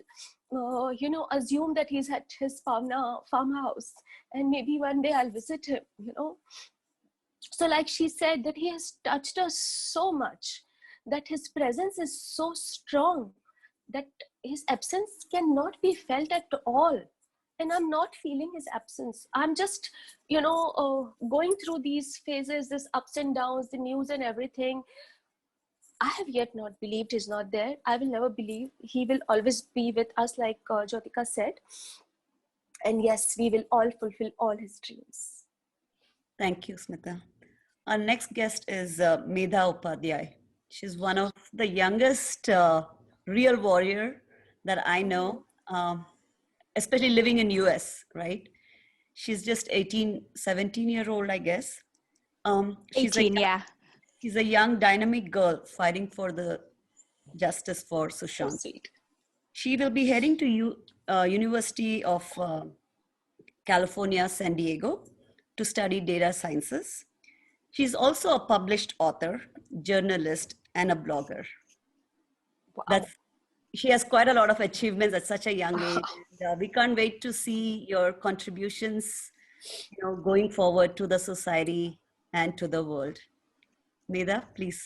assume that he's at his farmhouse. And maybe one day I'll visit him, So like she said, that he has touched us so much, that his presence is so strong, that his absence cannot be felt at all. And I'm not feeling his absence. I'm just, going through these phases, this ups and downs, the news and everything. I have yet not believed he's not there. I will never believe. He will always be with us, like Jyotika said. And yes, we will all fulfill all his dreams. Thank you, Smita. Our next guest is Mehta Upadhyay. She's one of the youngest real warrior that I know, especially living in US, right? She's just 17-year-old, I guess. She's 18, yeah. She's a young, dynamic girl fighting for the justice for Sushant. She will be heading to University of California, San Diego to study data sciences. She's also a published author, journalist, and a blogger. Wow. She has quite a lot of achievements at such a young age. And, we can't wait to see your contributions, going forward to the society and to the world. Mehta, please.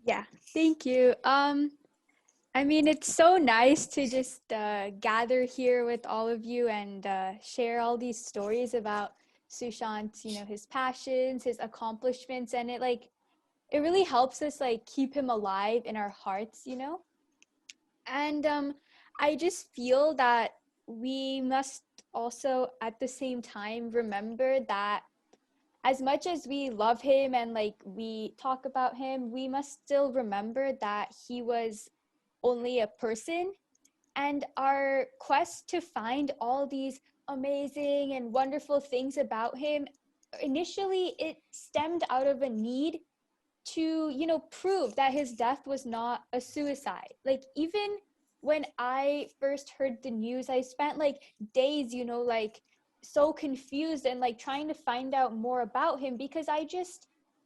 Yeah, thank you. I mean, it's so nice to just gather here with all of you and share all these stories about Sushant, his passions, his accomplishments, and it really helps us keep him alive in our hearts, And I just feel that we must also at the same time remember that as much as we love him and like we talk about him, we must still remember that he was only a person, and our quest to find all these amazing and wonderful things about him, initially it stemmed out of a need to, you know, prove that his death was not a suicide. Like, even when I first heard the news, I spent like days, you know, like so confused and like trying to find out more about him, because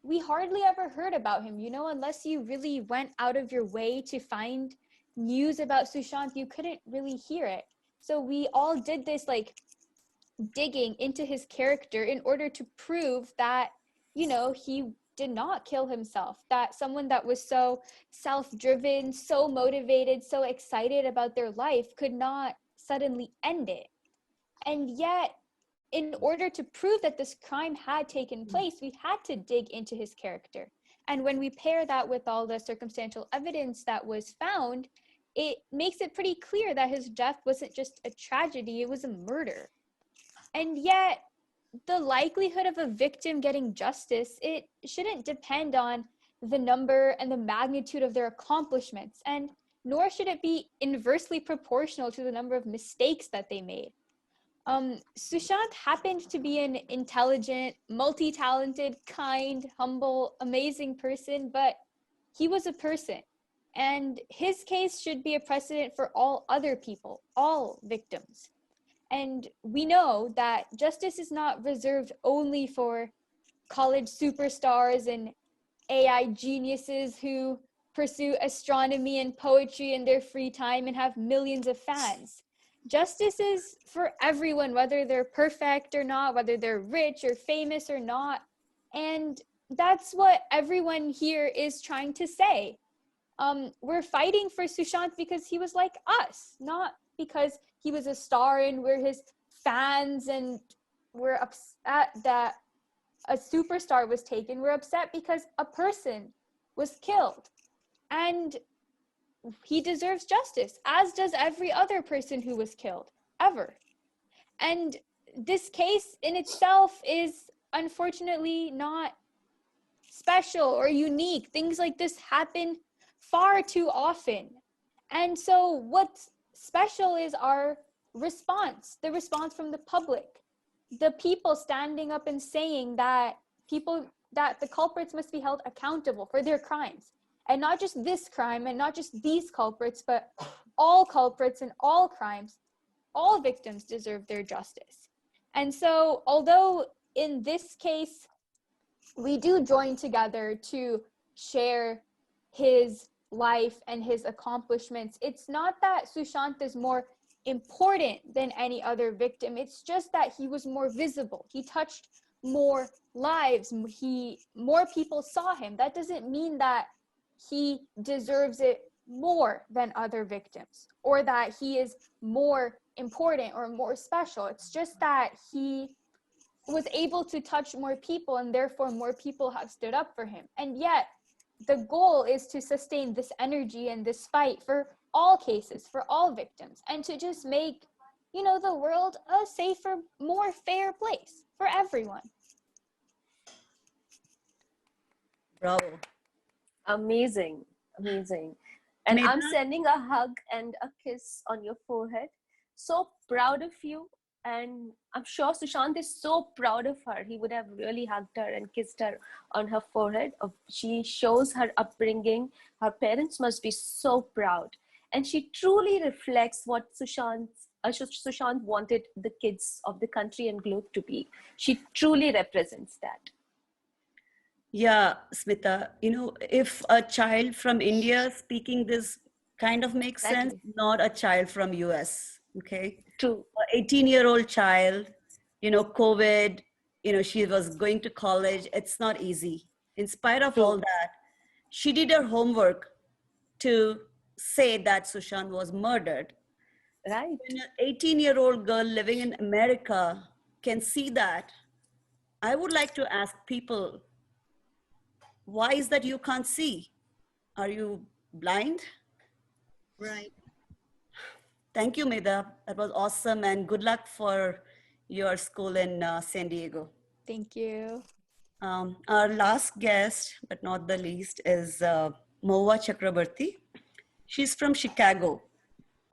we hardly ever heard about him, you know, unless you really went out of your way to find news about Sushant, you couldn't really hear it. So we all did this like digging into his character in order to prove that, you know, he did not kill himself, that someone that was so self-driven, so motivated, so excited about their life could not suddenly end it. And yet, in order to prove that this crime had taken place, we had to dig into his character. And when we pair that with all the circumstantial evidence that was found, it makes it pretty clear that his death wasn't just a tragedy, it was a murder. And yet, the likelihood of a victim getting justice, it shouldn't depend on the number and the magnitude of their accomplishments, and nor should it be inversely proportional to the number of mistakes that they made. Sushant happened to be an intelligent, multi-talented, kind, humble, amazing person, but he was a person. And his case should be a precedent for all other people, all victims. And we know that justice is not reserved only for college superstars and AI geniuses who pursue astronomy and poetry in their free time and have millions of fans. Justice is for everyone, whether they're perfect or not, whether they're rich or famous or not. And that's what everyone here is trying to say. We're fighting for Sushant because he was like us, not because he was a star and we're his fans and we're upset that a superstar was taken. We're upset because a person was killed, and he deserves justice, as does every other person who was killed, ever. And this case in itself is unfortunately not special or unique. Things like this happen far too often. And so what's special is our response, the response from the public, the people standing up and saying that the culprits must be held accountable for their crimes. And not just this crime and not just these culprits, but all culprits and all crimes, all victims deserve their justice. And so, although in this case, we do join together to share his life and his accomplishments, it's not that Sushant is more important than any other victim. It's just that he was more visible. He touched more lives. More people saw him. That doesn't mean that he deserves it more than other victims, or that he is more important or more special. It's just that he was able to touch more people, and therefore more people have stood up for him. And yet the goal is to sustain this energy and this fight for all cases, for all victims, and to just make, you know, the world a safer, more fair place for everyone. Bravo. Amazing. And Mehta? I'm sending a hug and a kiss on your forehead. So proud of you. And I'm sure Sushant is so proud of her. He would have really hugged her and kissed her on her forehead. She shows her upbringing. Her parents must be so proud. And she truly reflects what Sushant wanted the kids of the country and globe to be. She truly represents that. Yeah, Smita, you know, if a child from India speaking this kind of makes sense, not a child from US, okay? True. An 18-year-old child, you know, COVID, you know, she was going to college. It's not easy. In spite of all that, she did her homework to say that Sushant was murdered. Right. When an 18-year-old girl living in America can see that, I would like to ask people, why is that you can't see? Are you blind? Right. Thank you, Mehta. That was awesome, and good luck for your school in San Diego. Thank you. Our last guest, but not the least, is Moa Chakrabarti. She's from Chicago.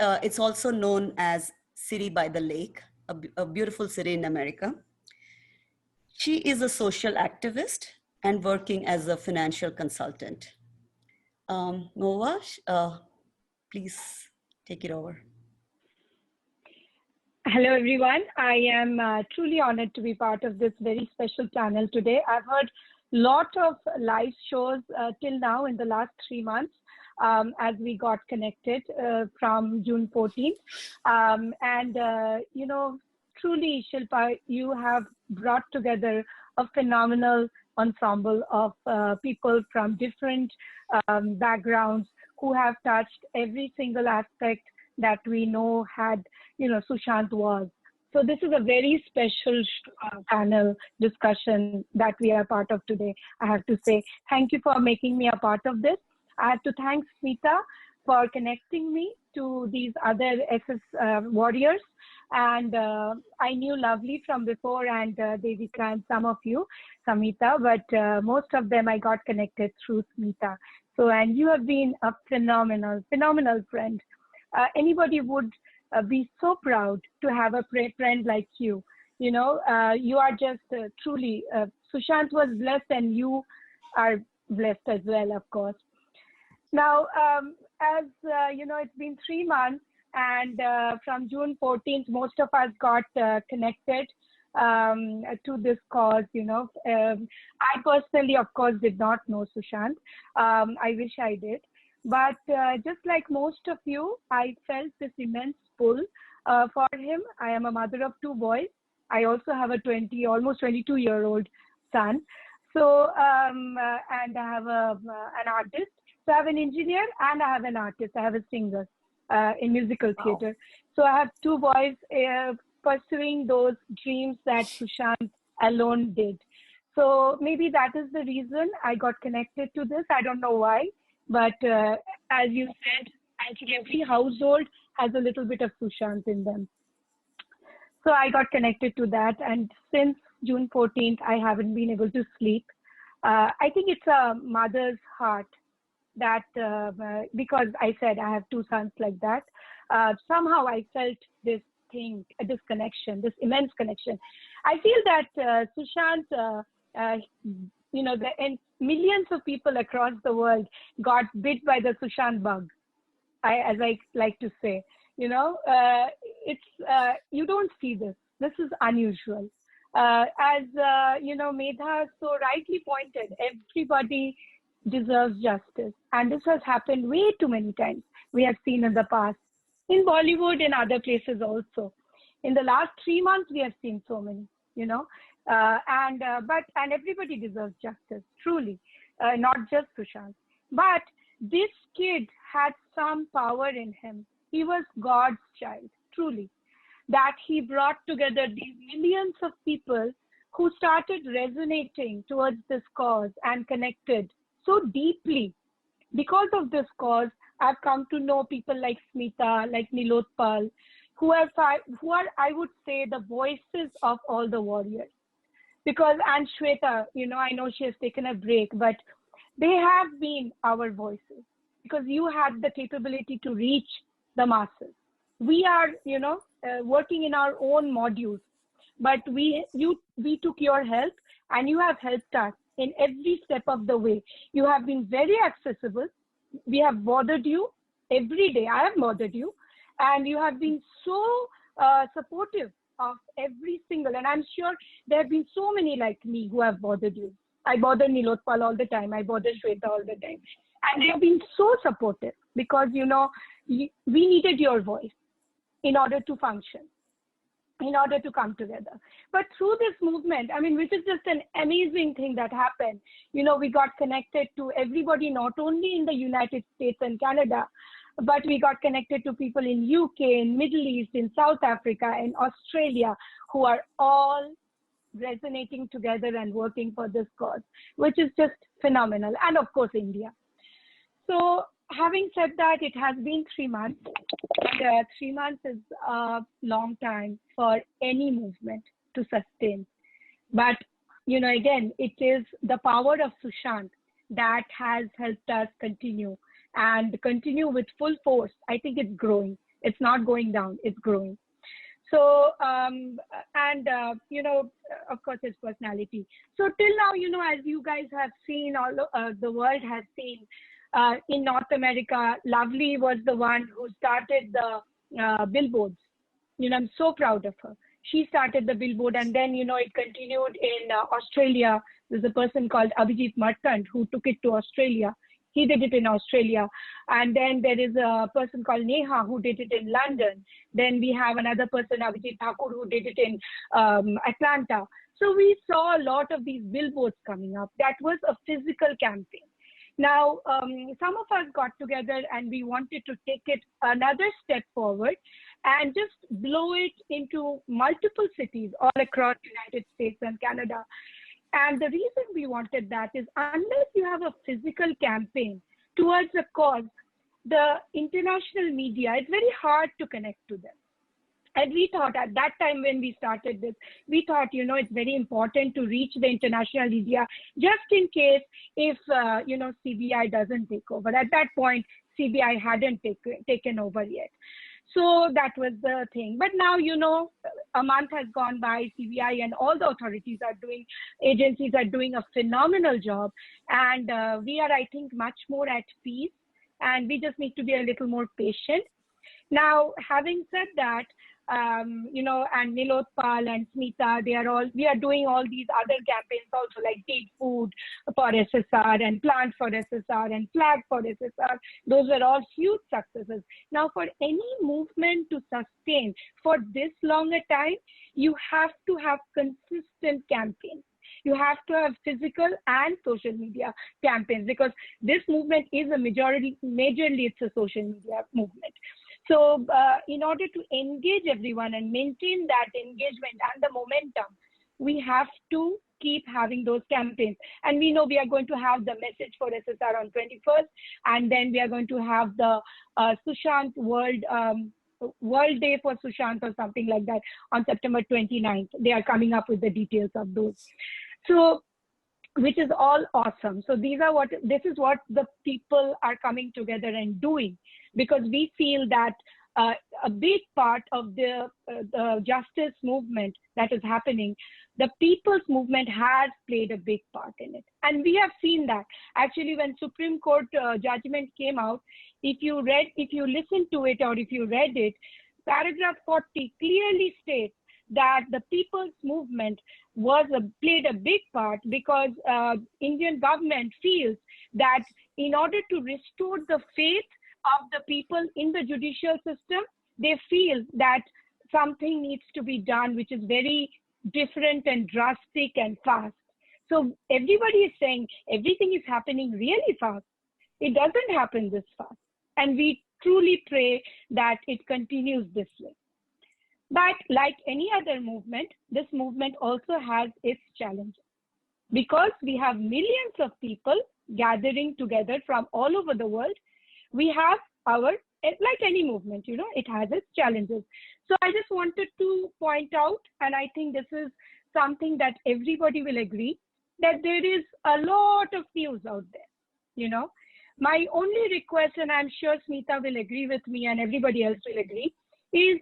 It's also known as City by the Lake, a beautiful city in America. She is a social activist and working as a financial consultant. Moa, please take it over. Hello, everyone. I am truly honored to be part of this very special panel today. I've heard a lot of live shows till now in the last 3 months as we got connected from June 14th. Truly, Shilpa, you have brought together a phenomenal ensemble of people from different backgrounds who have touched every single aspect that we know had, Sushant was. So this is a very special panel discussion that we are part of today. I have to say, thank you for making me a part of this. I have to thank Smita for connecting me to these other SS warriors. And I knew Lovely from before and Devika and some of you, Samita, but most of them I got connected through Smita. So, and you have been a phenomenal friend. Anybody would be so proud to have a friend like you. You are just truly, Sushant was blessed and you are blessed as well, of course. Now, as it's been 3 months and from June 14th, most of us got connected to this cause, I personally, of course, did not know Sushant. I wish I did. But just like most of you, I felt this immense pull for him. I am a mother of 2 boys. I also have a almost 22-year-old son. So, and I have an artist. So I have an engineer and I have an artist. I have a singer in musical theater. So I have 2 boys pursuing those dreams that Sushant alone did. So maybe that is the reason I got connected to this. I don't know why. But as you said, I think every household has a little bit of Sushant in them. So I got connected to that. And since June 14th, I haven't been able to sleep. I think it's a mother's heart that, because I said I have 2 sons like that, somehow I felt this thing, this connection, this immense connection. I feel that Sushant, and millions of people across the world got bit by the Sushant bug, as I like to say. It's you don't see this. This is unusual. As Mehta so rightly pointed, everybody deserves justice, and this has happened way too many times. We have seen in the past, in Bollywood and other places also. In the last 3 months, we have seen so many. And everybody deserves justice, truly, not just Sushant. But this kid had some power in him. He was God's child, truly, that he brought together these millions of people who started resonating towards this cause and connected so deeply. Because of this cause, I've come to know people like Smita, like Nilotpal, who are, I would say, the voices of all the warriors. Because, and Shweta, I know she has taken a break, but they have been our voices because you had the capability to reach the masses. We are, working in our own modules, but we took your help and you have helped us in every step of the way. You have been very accessible. We have bothered you every day. I have bothered you, and you have been so supportive of every single, and I'm sure there have been so many like me who have bothered you. I bother Nilotpal all the time. I bother Shweta all the time. And they have been so supportive because, we needed your voice in order to function, in order to come together. But through this movement, which is just an amazing thing that happened, we got connected to everybody, not only in the United States and Canada, but we got connected to people in UK, in Middle East, in South Africa, in Australia, who are all resonating together and working for this cause, which is just phenomenal. And of course, India. So having said that, it has been 3 months. And 3 months is a long time for any movement to sustain. But, again, it is the power of Sushant that has helped us continue with full force. I think it's growing. It's not going down, it's growing. So, of course, his personality. So till now, as you guys have seen, all the world has seen, in North America, Lovely was the one who started the billboards. I'm so proud of her. She started the billboard, and then, it continued in Australia. There's a person called Abhijit Markand who took it to Australia. He did it in Australia. And then there is a person called Neha who did it in London. Then we have another person, Abhijit Thakur, who did it in Atlanta. So we saw a lot of these billboards coming up. That was a physical campaign. Now, some of us got together and we wanted to take it another step forward and just blow it into multiple cities all across the United States and Canada. And the reason we wanted that is unless you have a physical campaign towards a cause, the international media, it's very hard to connect to them. And we thought at that time when we started this, we thought, it's very important to reach the international media just in case if, CBI doesn't take over. At that point, CBI hadn't taken over yet. So that was the thing. But now, a month has gone by, CBI and all the agencies are doing a phenomenal job. And we are, I think, much more at peace. And we just need to be a little more patient. Now, having said that, and Nilotpal and Smita, we are doing all these other campaigns also, like Take Food for SSR and Plant for SSR and Flag for SSR. Those are all huge successes. Now, for any movement to sustain for this long a time, you have to have consistent campaigns. You have to have physical and social media campaigns, because this movement is majorly it's a social media movement. So in order to engage everyone and maintain that engagement and the momentum, we have to keep having those campaigns. And we know we are going to have the message for SSR on 21st, and then we are going to have the Sushant World Day for Sushant or something like that on September 29th. They are coming up with the details of those. So, which is all awesome. So this is what the people are coming together and doing, because we feel that a big part of the justice movement that is happening, the people's movement has played a big part in it. And we have seen that. Actually, when Supreme Court judgment came out, if you listened to it or if you read it, paragraph 40 clearly states that the people's movement played a big part, because Indian government feels that in order to restore the faith of the people in the judicial system, they feel that something needs to be done which is very different and drastic and fast. So everybody is saying everything is happening really fast. It doesn't happen this fast. And we truly pray that it continues this way. But like any other movement, this movement also has its challenges, because we have millions of people gathering together from all over the world. We have like any movement, it has its challenges. So I just wanted to point out, and I think this is something that everybody will agree, that there is a lot of news out there, My only request, and I'm sure Smita will agree with me and everybody else will agree, is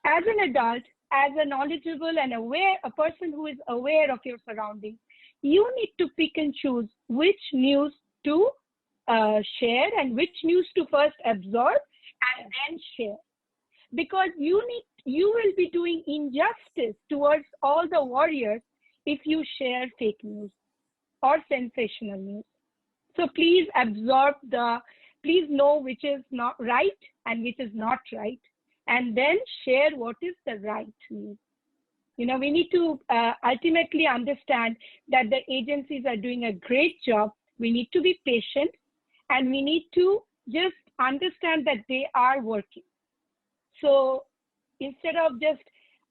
as an adult, as a knowledgeable and a person who is aware of your surroundings, you need to pick and choose which news to share and which news to first absorb and then share. Because you will be doing injustice towards all the warriors if you share fake news or sensational news. So please please know which is not right and which is not right, and then share what is the right news. We need to ultimately understand that the agencies are doing a great job. We need to be patient, and we need to just understand that they are working. So instead of just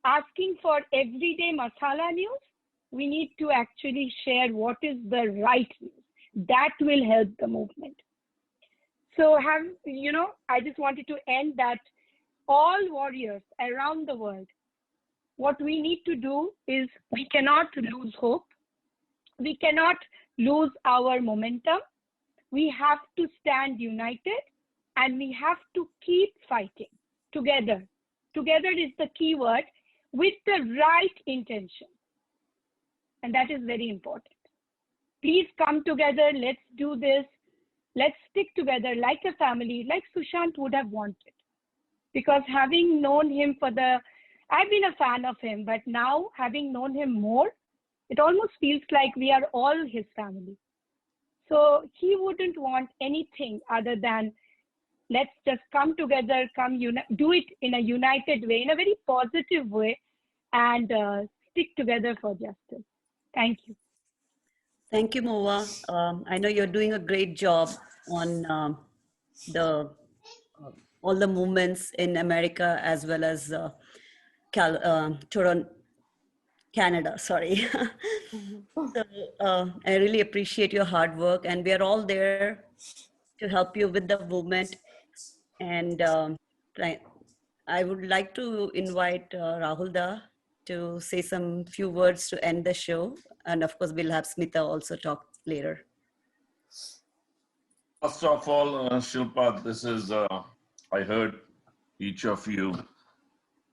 asking for everyday masala news, we need to actually share what is the right news. That will help the movement. So I just wanted to end that all warriors around the world, what we need to do is we cannot lose hope. We cannot lose our momentum. We have to stand united and we have to keep fighting together. Together is the key word, with the right intention. And that is very important. Please come together. Let's do this. Let's stick together like a family, like Sushant would have wanted. Because having known him I've been a fan of him, but now having known him more, it almost feels like we are all his family. So he wouldn't want anything other than let's just come together, do it in a united way, in a very positive way, and stick together for justice. Thank you. Thank you, Moa. I know you're doing a great job on all the movements in America as well as Toronto, Canada. Sorry. So, I really appreciate your hard work, and we are all there to help you with the movement. And I would like to invite Rahul Da to say some few words to end the show. And of course, we'll have Smita also talk later. First of all, Shilpa, this is, I heard each of you,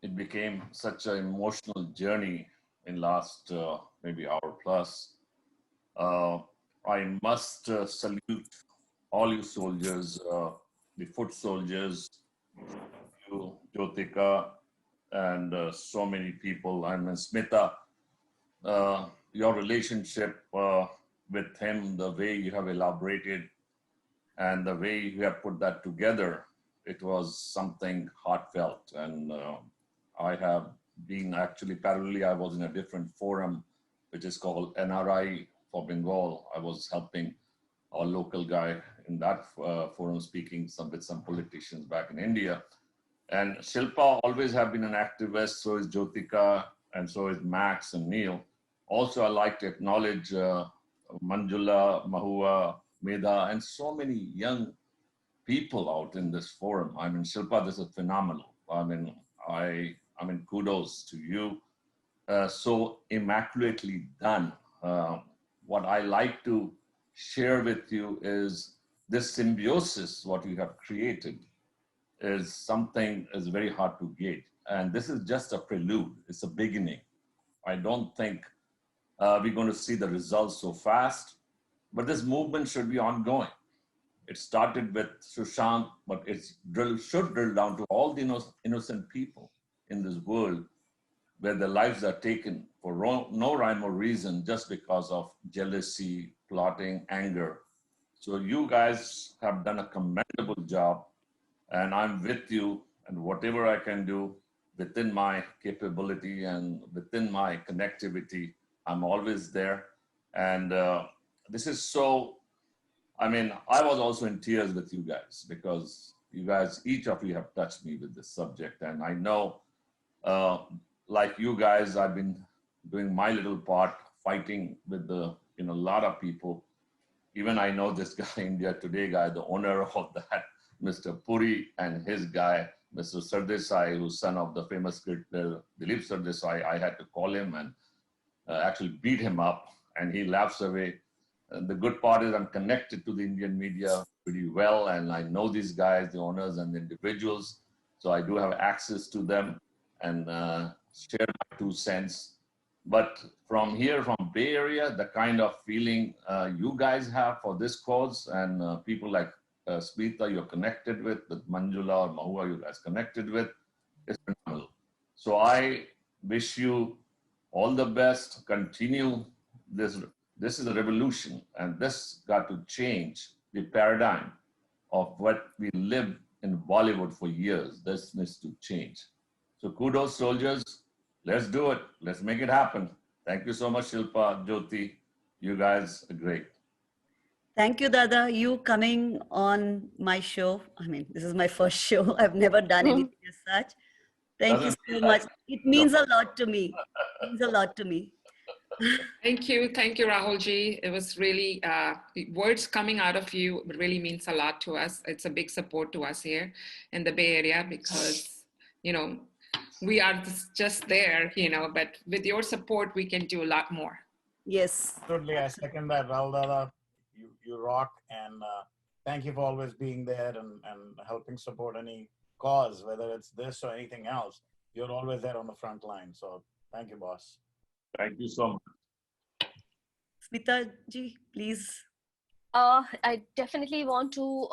it became such an emotional journey in last maybe hour plus. I must salute all you soldiers, the foot soldiers, you, Jyotika, and so many people. I mean, Smita, your relationship with him, the way you have elaborated and the way you have put that together, it was something heartfelt. And I have been actually parallelly, I was in a different forum, which is called NRI for Bengal. I was helping our local guy in that forum speaking with some politicians back in India. And Shilpa always have been an activist, so is Jyotika, and so is Max and Neil. Also, I like to acknowledge Manjula, Mahua, Mehta, and so many young people out in this forum. I mean, Shilpa, this is phenomenal. I mean, kudos to you. So immaculately done. What I like to share with you is this symbiosis, what you have created, is something is very hard to gauge. And this is just a prelude. It's a beginning. I don't think we're going to see the results so fast, but this movement should be ongoing. It started with Sushant, but it should drill down to all the innocent people in this world where their lives are taken for no rhyme or reason just because of jealousy, plotting, anger. So you guys have done a commendable job, and I'm with you, and whatever I can do within my capability and within my connectivity, I'm always there. And this is so, I mean, I was also in tears with you guys because you guys, each of you have touched me with this subject. And I know, like you guys, I've been doing my little part, fighting with a lot of people. Even I know this guy, India Today guy, the owner of that, Mr. Puri, and his guy, Mr. Sardesai, who's son of the famous cricketer Dilip Sardesai. I had to call him and actually beat him up, and he laughs away. And the good part is I'm connected to the Indian media pretty well, and I know these guys, the owners and the individuals, so I do have access to them and share my 2 cents. But from here, from Bay Area, the kind of feeling you guys have for this cause, and people like Smita you're connected with Manjula or Mahua you guys connected with, is phenomenal. So I wish you all the best. Continue this. This is a revolution, and this got to change the paradigm of what we lived in Bollywood for years. This needs to change. So kudos, soldiers. Let's do it. Let's make it happen. Thank you so much, Shilpa, Jyoti. You guys are great. Thank you, Dada. You coming on my show. I mean, this is my first show. I've never done anything as such. Thank you so much. It means a lot to me. It means a lot to me. Thank you, Rahul ji. It was really words coming out of you really means a lot to us. It's a big support to us here in the Bay Area because we are just there, but with your support we can do a lot more. Yes. Absolutely, I second that, Rahul Dada. You rock, and thank you for always being there and helping support any cause, whether it's this or anything else. You're always there on the front line. So thank you, boss. Thank you so much. Smita ji, please. I definitely want to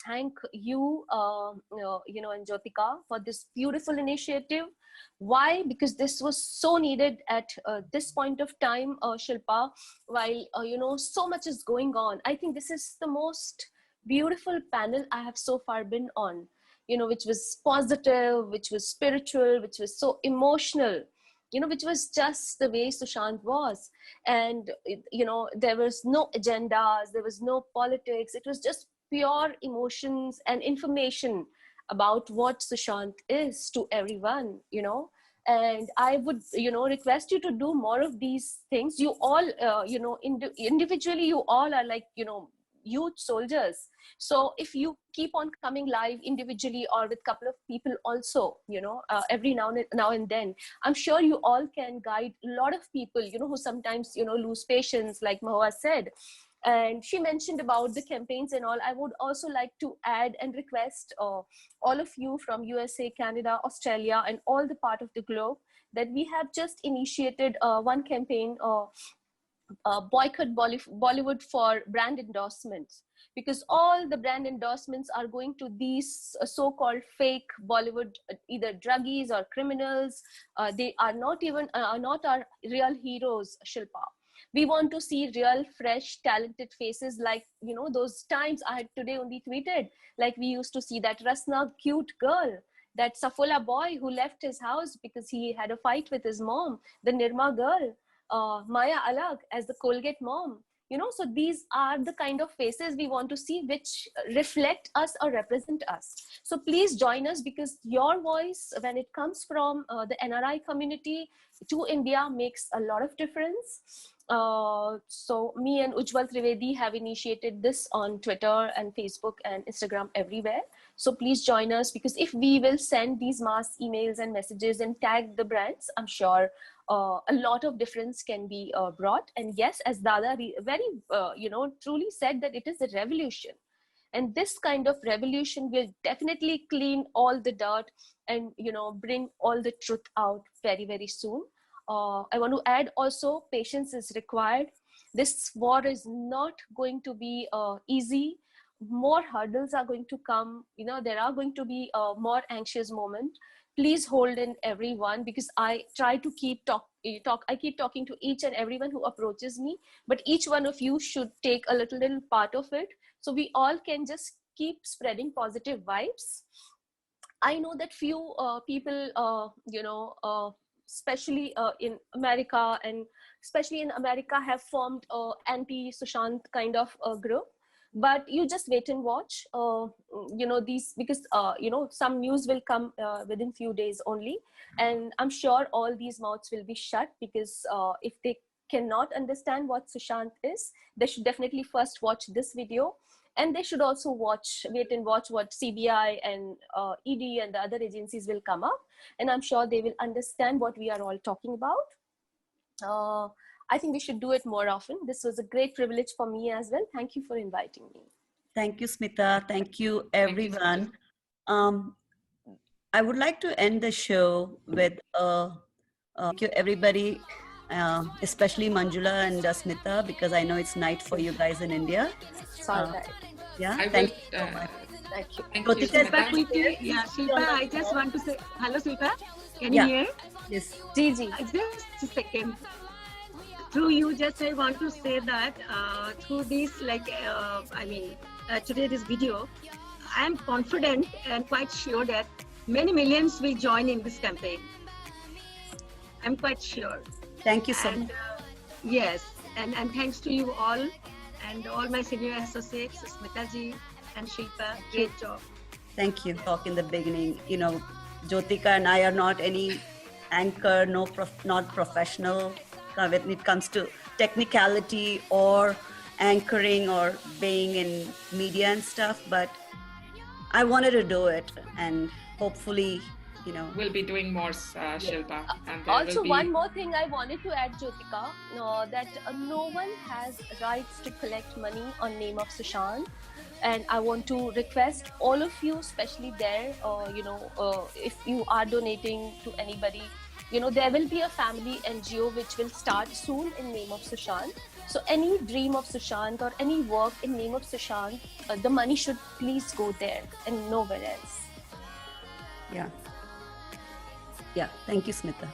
thank you, and Jyotika for this beautiful initiative. Why? Because this was so needed at this point of time, Shilpa, while, so much is going on. I think this is the most beautiful panel I have so far been on, which was positive, which was spiritual, which was so emotional, which was just the way Sushant was. And, there was no agendas, there was no politics. It was just pure emotions and information about what Sushant is to everyone, And I would, request you to do more of these things. You all, individually, you all are like, youth soldiers. So if you keep on coming live individually or with a couple of people also, every now and then, I'm sure you all can guide a lot of people, who sometimes, lose patience, like Mahua said. And she mentioned about the campaigns and all. I would also like to add and request all of you from USA, Canada, Australia, and all the part of the globe that we have just initiated one campaign, boycott Bollywood for brand endorsements, because all the brand endorsements are going to these so-called fake Bollywood, either druggies or criminals. They are not even not our real heroes, Shilpa. We want to see real, fresh, talented faces like, those times I had today only tweeted, like we used to see that Rasna cute girl, that Safola boy who left his house because he had a fight with his mom, the Nirma girl, Maya Alag as the Colgate mom, so these are the kind of faces we want to see which reflect us or represent us. So please join us, because your voice, when it comes from the NRI community to India, makes a lot of difference. So me and Ujjwal Trivedi have initiated this on Twitter and Facebook and Instagram, everywhere. So please join us, because if we will send these mass emails and messages and tag the brands, I'm sure a lot of difference can be brought. And yes, as Dada very, truly said, that it is a revolution. And this kind of revolution will definitely clean all the dirt and, bring all the truth out very, very soon. I want to add also, patience is required. This war is not going to be easy. More hurdles are going to come. There are going to be more anxious moments. Please hold in everyone, because I try to I keep talking to each and everyone who approaches me, but each one of you should take a little part of it, so we all can just keep spreading positive vibes. I know that few people, especially in America, have formed anti-Sushant kind of group. But you just wait and watch, these, because, some news will come within few days only. And I'm sure all these mouths will be shut, because if they cannot understand what Sushant is, they should definitely first watch this video. And they should also wait and watch what CBI and ED and the other agencies will come up. And I'm sure they will understand what we are all talking about. I think we should do it more often. This was a great privilege for me as well. Thank you for inviting me. Thank you, Smita. Thank you, everyone. I would like to end the show with thank you, everybody, especially Manjula and Smita, because I know it's night for you guys in India. Yeah, thank you so much. Thank you. Thank you, Shilpa. Yeah, Shilpa, I just want to say, hello, Shilpa. Can you hear? Yes. Gigi. Just a second. Through you, just I want to say that through this, today this video, I am confident and quite sure that many millions will join in this campaign. I'm quite sure. Thank you so much. Yes, and thanks to you all and all my senior associates, Smita ji and Shilpa. Great job. Thank you. Talk in the beginning, Jyotika and I are not any anchor, not professional. when it comes to technicality or anchoring or being in media and stuff, but I wanted to do it, and hopefully, we'll be doing more, Shilpa. And there Also, will be... one more thing I wanted to add, Jyotika, that no one has rights to collect money on name of Sushant. And I want to request all of you, especially there, if you are donating to anybody, there will be a family NGO which will start soon in name of Sushant. So any dream of Sushant or any work in name of Sushant, the money should please go there and nowhere else. Yeah. Thank you, Smita.